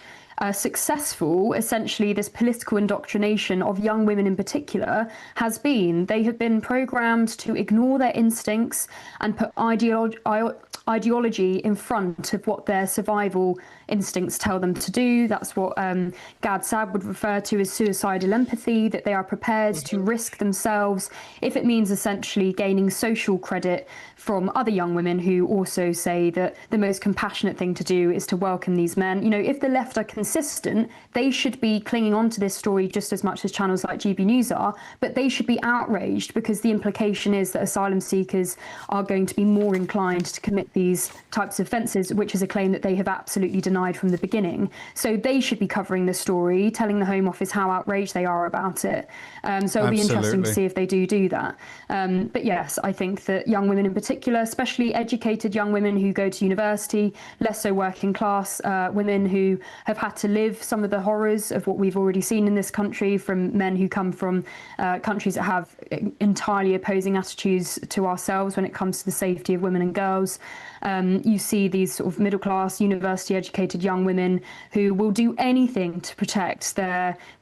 successful, essentially, this political indoctrination of young women in particular has been. They have been programmed to ignore their instincts and put ideology in front of what their survival instincts tell them to do. That's what Gad Saab would refer to as suicidal empathy, that they are prepared to risk themselves if it means essentially gaining social credit from other young women who also say that the most compassionate thing to do is to welcome these men. If the left are consistent, they should be clinging on to this story just as much as channels like GB News are, but they should be outraged because the implication is that asylum seekers are going to be more inclined to commit these types of offences, which is a claim that they have absolutely denied from the beginning. So they should be covering the story, telling the Home Office how outraged they are about it. So it'll be interesting to see if they do that. But yes, I think that young women in particular, especially educated young women who go to university, less so working class women who have had to live some of the horrors of what we've already seen in this country from men who come from countries that have entirely opposing attitudes to ourselves when it comes to the safety of women and girls. You see these sort of middle-class, university-educated young women who will do anything to protect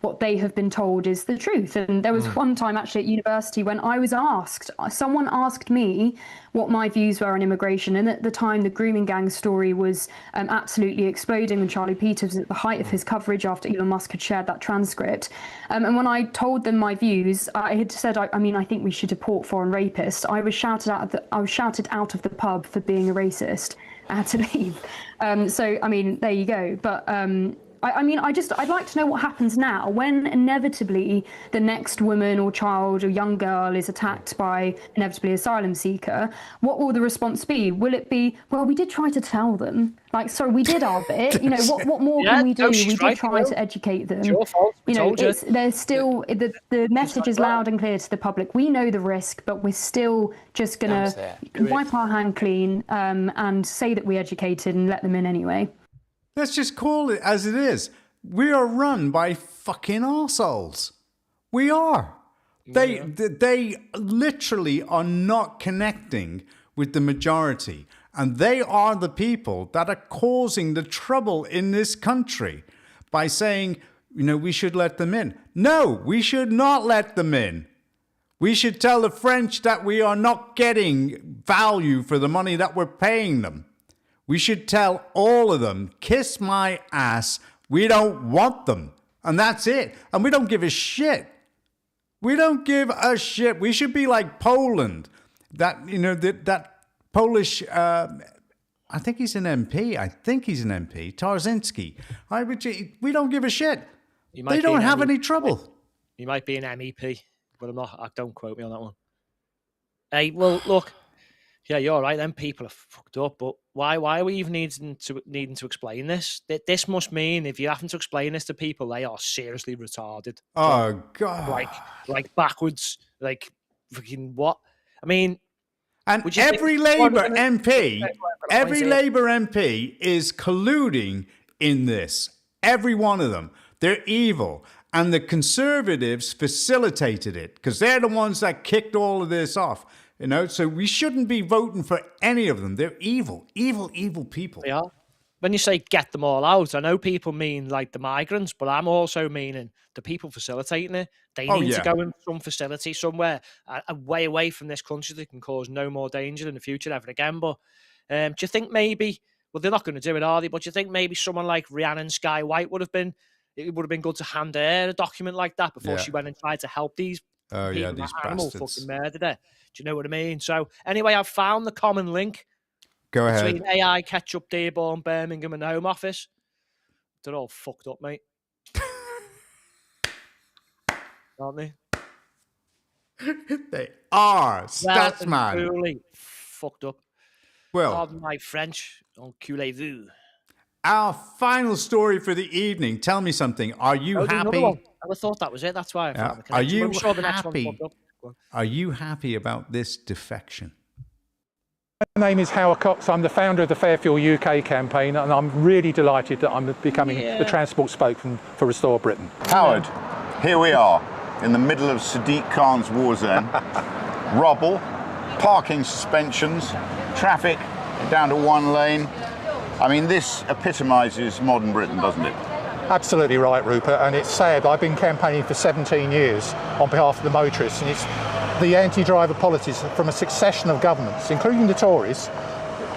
what they have been told is the truth. And there was one time actually at university when I was asked, someone asked me what my views were on immigration. And at the time, the grooming gang story was absolutely exploding, and Charlie Peters was at the height of his coverage after Elon Musk had shared that transcript. And when I told them my views, I had said, I think we should deport foreign rapists. I was shouted out of the pub for being a racist. I had to leave. So, I mean, there you go. But I'd like to know what happens now when inevitably the next woman or child or young girl is attacked by inevitably asylum seeker. What will the response be? Will it be, well, we did try to tell them, like, sorry, we did our bit. You know, what more can we do? We did try to educate them. It's your fault. You know, there's still the message is loud and clear to the public. We know the risk, but we're still just gonna wipe our hand clean and say that we educated and let them in anyway. Let's just call it as it is. We are run by fucking arseholes. We are. They literally are not connecting with the majority. And they are the people that are causing the trouble in this country by saying, you know, we should let them in. No, we should not let them in. We should tell the French that we are not getting value for the money that we're paying them. We should tell all of them, kiss my ass, we don't want them. And that's it. And we don't give a shit. We don't give a shit. We should be like Poland. That, you know, that Polish, I think he's an MP. Tarzinski. We don't give a shit. They don't have any trouble. He might be an MEP, but I'm not. Don't quote me on that one. Hey, well, look. Yeah, you're right. Them people are fucked up. But why are we even needing to explain this? This must mean if you're having to explain this to people, they are seriously retarded. Oh God! Like backwards. Like fucking what? I mean, and every Labour MP is colluding in this. Every one of them. They're evil. And the Conservatives facilitated it because they're the ones that kicked all of this off. You know, so we shouldn't be voting for any of them. They're evil people. They are. When you say get them all out, I know people mean like the migrants, but I'm also meaning the people facilitating it. They need to go in some facility somewhere away from this country that can cause no more danger in the future ever again. But do you think maybe, well, they're not going to do it, are they? But do you think maybe someone like Rhiannon Sky White would have been good to hand her a document like that before she went and tried to help these people, these animal bastards. fucking murdered her? Do you know what I mean? So anyway, I've found the common link between AI, Ketchup, Dearborn, Birmingham, and Home Office. They're all fucked up, mate. Aren't they? They are. Stats, man. Truly fucked up. Well, pardon my French. Enculez-vous. Our final story for the evening. Tell me something. Are you happy? I thought that was it. That's why I found the connection. Are you I'm sure the next one happy? popped up. Are you happy about this defection? My name is Howard Cox. I'm the founder of the Fair Fuel UK campaign, and I'm really delighted that I'm becoming the transport spokesman for Restore Britain. Howard, here we are in the middle of Sadiq Khan's war zone. Rubble, parking suspensions, traffic down to one lane. I mean, this epitomises modern Britain, doesn't it? Absolutely right, Rupert, and it's sad. I've been campaigning for 17 years on behalf of the motorists, and it's the anti-driver policies from a succession of governments, including the Tories,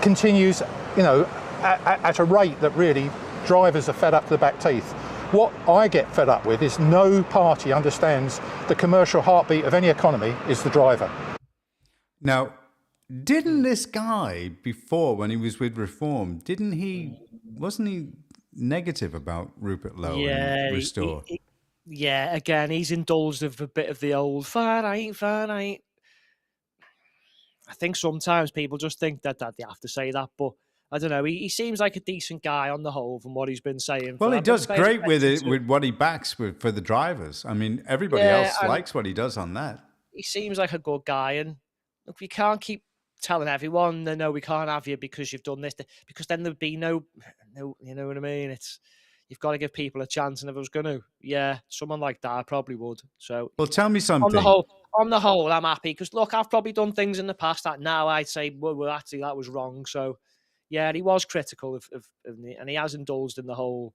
continues, you know, at a rate that really drivers are fed up to the back teeth. What I get fed up with is no party understands the commercial heartbeat of any economy is the driver. Now, didn't this guy before, when he was with Reform, wasn't he negative about Rupert Lowe and Restore? Again, he's indulged with a bit of the old far right. I think sometimes people just think that they have to say that, but I don't know. He seems like a decent guy on the whole from what he's been saying. Well, he does great with it, with what he backs for the drivers. I mean, everybody else likes what he does on that. He seems like a good guy, and look, we can't keep telling everyone, no, we can't have you because you've done this, because then there'd be no, you know what I mean? You've got to give people a chance, and if I was going to, someone like that probably would. So, well, tell me something. On the whole, I'm happy because look, I've probably done things in the past that now I'd say, well, actually that was wrong. So, yeah, he was critical of and he has indulged in the whole,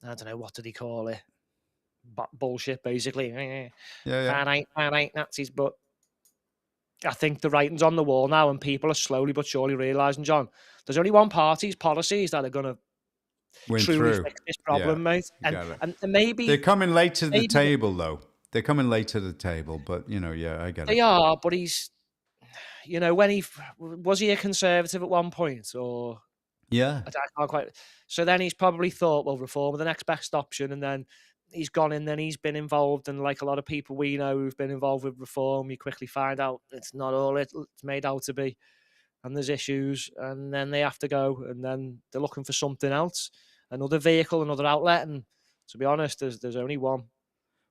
I don't know, what did he call it? Bullshit, basically. Far right, Nazis, but I think the writing's on the wall now, and people are slowly but surely realising, John, there's only one party's policies that are going to truly fix this problem, mate. And maybe they're coming late to the table, though. They're coming late to the table, but I get it. They are, but he's, when was he a conservative at one point, or yeah, I can't quite. So then he's probably thought, well, reform are the next best option, and then he's gone in. Then he's been involved, and like a lot of people we know who've been involved with reform, you quickly find out it's not all it's made out to be, and there's issues, and then they have to go, and then they're looking for something else, another vehicle, another outlet, and to be honest, there's only one.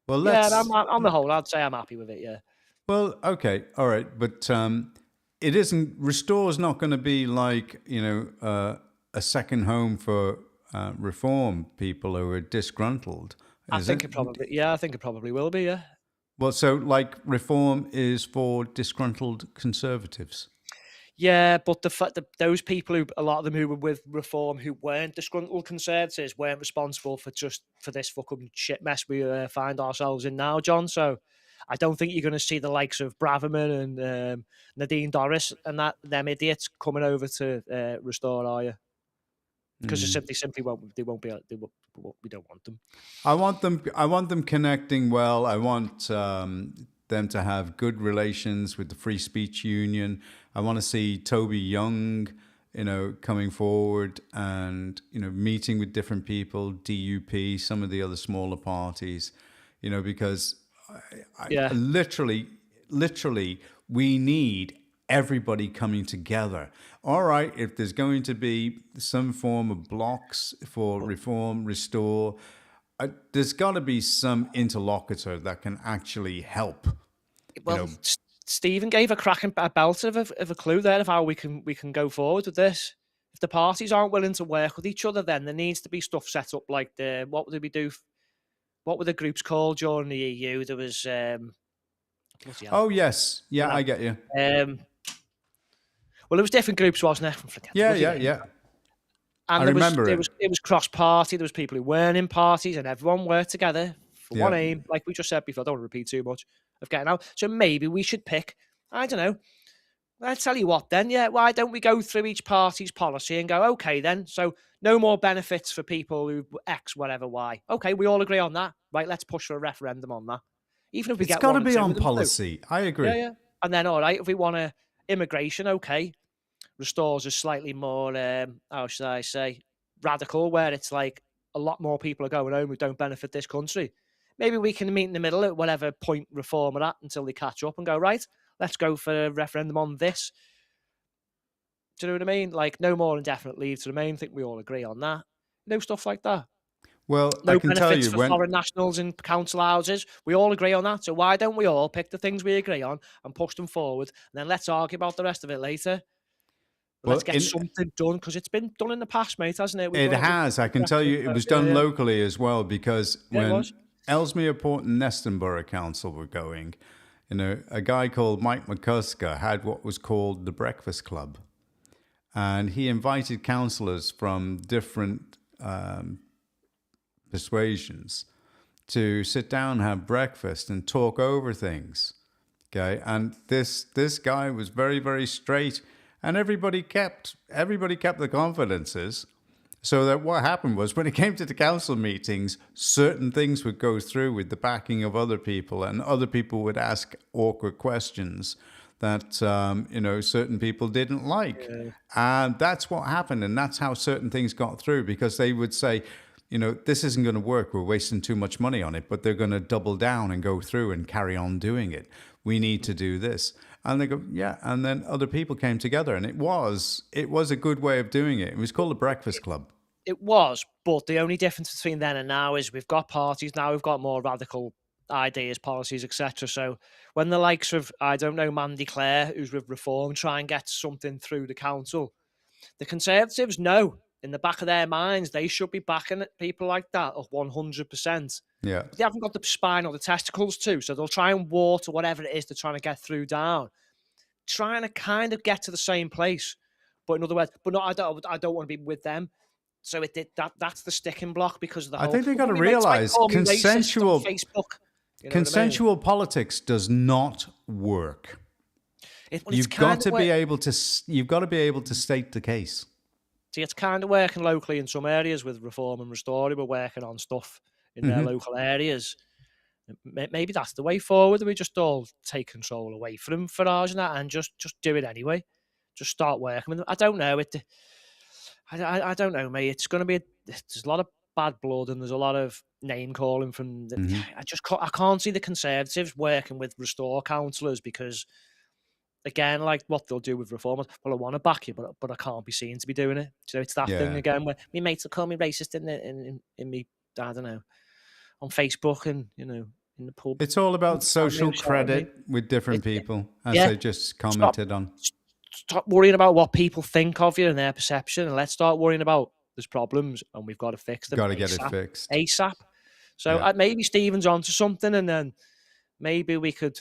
Well, on the whole, I'd say I'm happy with it. Yeah. Well, okay, all right, but it isn't. Restore's not going to be like a second home for reform people who are disgruntled. I think it probably will be. Yeah. Well, so like reform is for disgruntled conservatives. Yeah, but the fact that those people a lot of them who were with reform who weren't disgruntled conservatives weren't responsible for this fucking shit mess we find ourselves in now, John. So I don't think you're going to see the likes of Braverman and Nadine Dorris and them idiots coming over to Restore, are you? Because they simply won't. They won't be. We don't want them. I want them connecting well. I want them to have good relations with the Free Speech Union. I want to see Toby Young, coming forward and meeting with different people, DUP, some of the other smaller parties, because literally, we need everybody coming together. All right, if there's going to be some form of blocks for reform, restore, there's got to be some interlocutor that can actually help. Well, Stephen gave a cracking belt of a clue there of how we can go forward with this. If the parties aren't willing to work with each other, then there needs to be stuff set up like what did we do? What were the groups called during the EU? There was oh yes, yeah, I get you. Well, there was different groups, wasn't there? Yeah. And I remember it was cross-party. There was people who weren't in parties, and everyone worked together for one aim. Like we just said before, I don't want to repeat too much of getting out. So maybe we should pick, I don't know. I'll tell you what then, why don't we go through each party's policy and go, okay then, so no more benefits for people who X, whatever, Y. Okay, we all agree on that. Right, let's push for a referendum on that. Even if we it's got to be on policy. I agree. Yeah. And then, all right, if we want immigration, okay, Restores is slightly more, how should I say, radical, where it's like a lot more people are going home who don't benefit this country. Maybe we can meet in the middle at whatever point reform are at until they catch up and go, right, let's go for a referendum on this. Do you know what I mean? Like, no more indefinite leave to remain. I think we all agree on that. No stuff like that. Well, no I can tell you, benefits for foreign nationals in council houses. We all agree on that. So why don't we all pick the things we agree on and push them forward, and then let's argue about the rest of it later? Let's get something done, because it's been done in the past, mate, hasn't it? It has. I can tell you it was done locally as well, because when Ellesmere Port and Neston Borough Council were going, a guy called Mike McCusker had what was called the Breakfast Club. And he invited councillors from different persuasions to sit down, have breakfast and talk over things. Okay. And this guy was very, very straight. And everybody kept the confidences, so that what happened was when it came to the council meetings, certain things would go through with the backing of other people, and other people would ask awkward questions that certain people didn't like. Yeah. And that's what happened, and that's how certain things got through, because they would say, this isn't going to work, we're wasting too much money on it, but they're going to double down and go through and carry on doing it. We need to do this. And they go, yeah. And then other people came together, and it was a good way of doing it. It was called the Breakfast Club. It was, but the only difference between then and now is we've got parties now, we've got more radical ideas, policies, etc. So when the likes of, I don't know, Mandy Clare, who's with Reform, try and get something through the council, the Conservatives know in the back of their minds they should be backing people like that 100%. Yeah. But they haven't got the spine or the testicles too, so they'll try and water whatever it is they're trying to get through down, trying to kind of get to the same place. But in other words, I don't want to be with them. So it did that's the sticking block, because of the whole, I think they got to realize consensual Facebook, consensual politics does not work. You've got to be able to state the case. See, it's kind of working locally in some areas with Reform and Restore. We're working on stuff in their local areas. Maybe that's the way forward. We just all take control away from Farage and that, and just do it anyway. Just start working with them. I don't know. I don't know, mate. It's going to be. There's a lot of bad blood and there's a lot of name calling from. I can't see the Conservatives working with Restore councillors because, again, like what they'll do with Reformers. Well, I want to back you, but I can't be seen to be doing it. So it's that thing again where me mates will call me racist in me. I don't know, on Facebook and in the pub. It's all about social credit with different people, as I just commented on. Stop worrying about what people think of you and their perception, and let's start worrying about there's problems and we've got to fix them. Got to get it fixed ASAP. So maybe Stephen's onto something, and then maybe we could.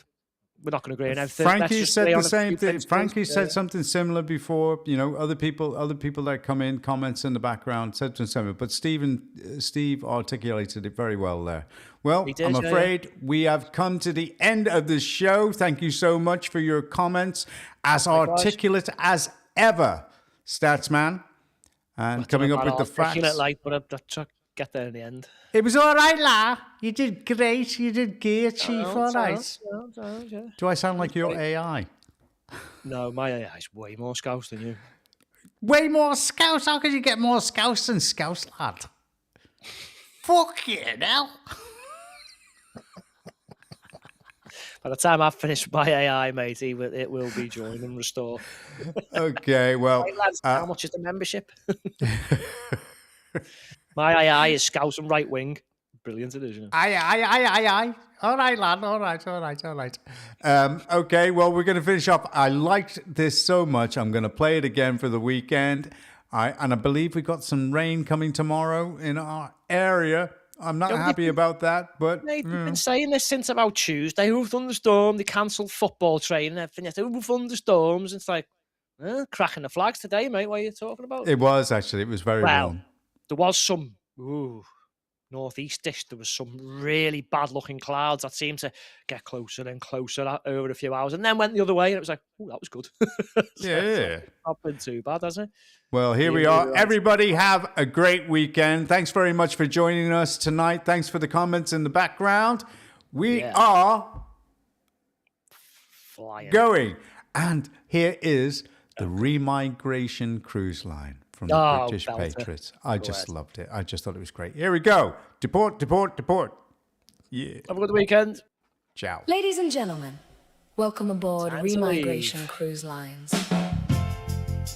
We're not going to agree on everything. Frankie said the same thing. Frankie said something similar before. Other people that come in, comments in the background said something similar. But Steve articulated it very well there. Well, I'm afraid we have come to the end of the show. Thank you so much for your comments, as articulate as ever, Statsman, and coming up with the facts. But get there in the end. It was all right, La. You did great. You did great, Chief. All right. Do I sound like your AI? No, my AI is way more Scouse than you. Way more Scouse? How could you get more Scouse than Scouse, lad? Fuck you, now. By the time I've finished my AI, mate, it will be join and restore. Okay, well. Right, lads, how much is the membership? My AI is Scouse and right wing. Brilliant, it is. Aye. All right, lad. All right. Okay, well, we're going to finish up. I liked this so much. I'm going to play it again for the weekend. And I believe we got some rain coming tomorrow in our area. I'm not happy about that, but... They've been saying this since about Tuesday. Who thunderstorm? They cancelled football training and everything. Who thunderstorms? It's like, cracking the flags today, mate. What are you talking about? It was, actually. It was very warm. There was some northeastish. There was some really bad-looking clouds that seemed to get closer and closer over a few hours, and then went the other way, and it was like, oh, that was good. It's not been too bad, has it? Well, here we are. Everybody have a great weekend. Thanks very much for joining us tonight. Thanks for the comments in the background. We are flying. Going. And here is the Remigration Cruise Line from the British Patriots. I just loved it. I just thought it was great. Here we go. Deport. Yeah. Have a good weekend. Ciao. Ladies and gentlemen, welcome aboard Remigration Cruise Lines.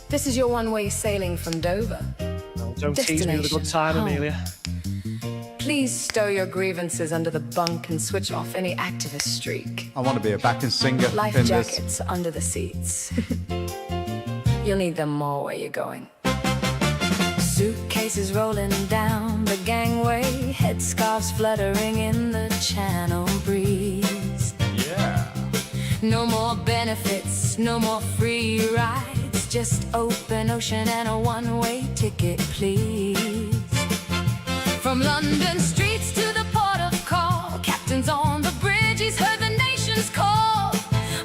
This is your one-way sailing from Dover. No, don't tease me with a good time, Amelia. Please stow your grievances under the bunk and switch off any activist streak. I want to be a backing singer. Life in jackets under the seats. You'll need them more where you're going. Suitcases rolling down the gangway, headscarves fluttering in the channel breeze. Yeah. No more benefits, no more free rides. Just open ocean and a one-way ticket, please. From London streets to the port of call, captains on the bridge, he's heard the nation's call.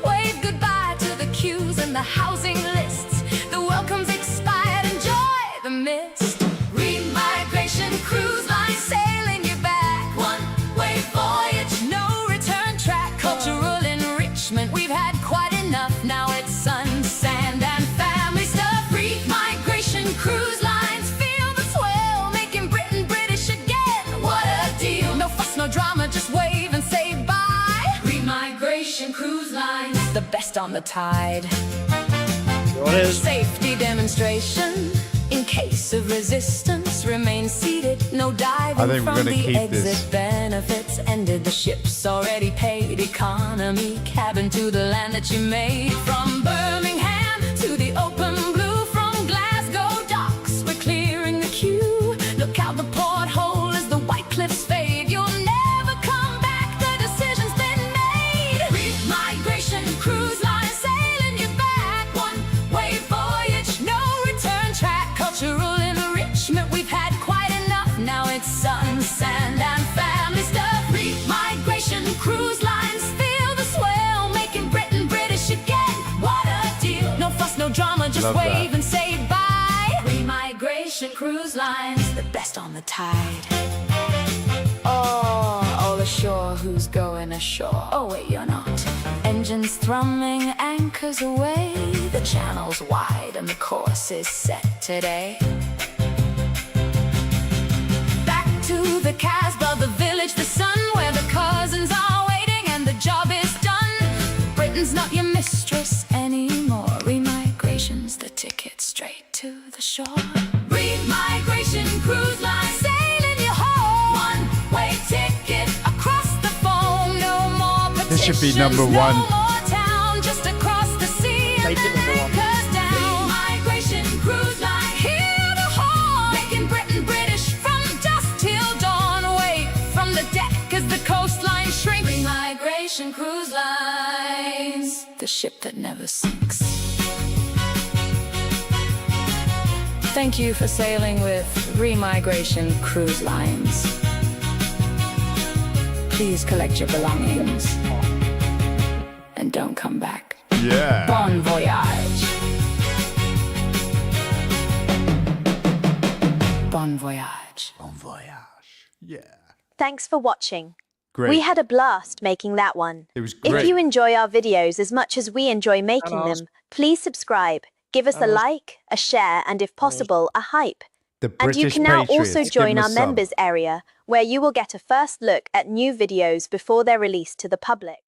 Wave goodbye to the queues and the housing lists. The welcome's expired, enjoy the mist. Remigration Cruise Line, sailing you back. One-way voyage, no return track. Cultural enrichment, we've had quite enough. Now it's sun, sand, and family stuff. Remigration Cruise Lines, feel the swell, making Britain British again. What a deal. No fuss, no drama, just wave and say bye. Remigration Cruise Lines, the best on the tide. Safety demonstration. In case of resistance, remain seated. No diving from the exit. Benefits ended. The ship's already paid. Economy cabin to the land that you made. From Birmingham to the open blue. From Glasgow docks, we're clearing the queue. Look out the porthole as the white cliffs fade. You'll never come back. The decision's been made. Remigration Cruise Line, sailing you back. One-way voyage, no return track. Cultural enrichment, we've had quite enough. Now it's sun, sand, and family stuff. Remigration Cruise Lines, feel the swell, making Britain British again. What Just love wave that. and say bye. Re-migration cruise lines, the best on the tide. Oh, all ashore, who's going ashore? Oh wait, you're not. Engines thrumming, anchors away. The channel's wide and the course is set today. Back to the Casbah, the village, the sun, where the cousins are waiting and the job is done. Britain's not your mistress anymore. Re-migration's the ticket straight to the shore. Re-migration cruise line, sailing you home. One-way ticket across the phone. No more petitions, This should be number one. no more town, just across the sea. Make it number one. Anchors down. Re-migration cruise line, hear the horn, making Britain British from dusk till dawn. Away from the deck as the coastline shrinks. Re-migration cruise lines, the ship that never sinks. Thank you for sailing with Re-migration Cruise Lines. Please collect your belongings and don't come back. Yeah. Bon voyage. Bon voyage. Bon voyage. Yeah. Thanks for watching. Great. We had a blast making that one. It was great. If you enjoy our videos as much as we enjoy making Hello. them, please subscribe, give us a like, a share, and if possible, a hype. The And you British can now Patriots, also give join them a our sub. members area, where you will get a first look at new videos before they're released to the public.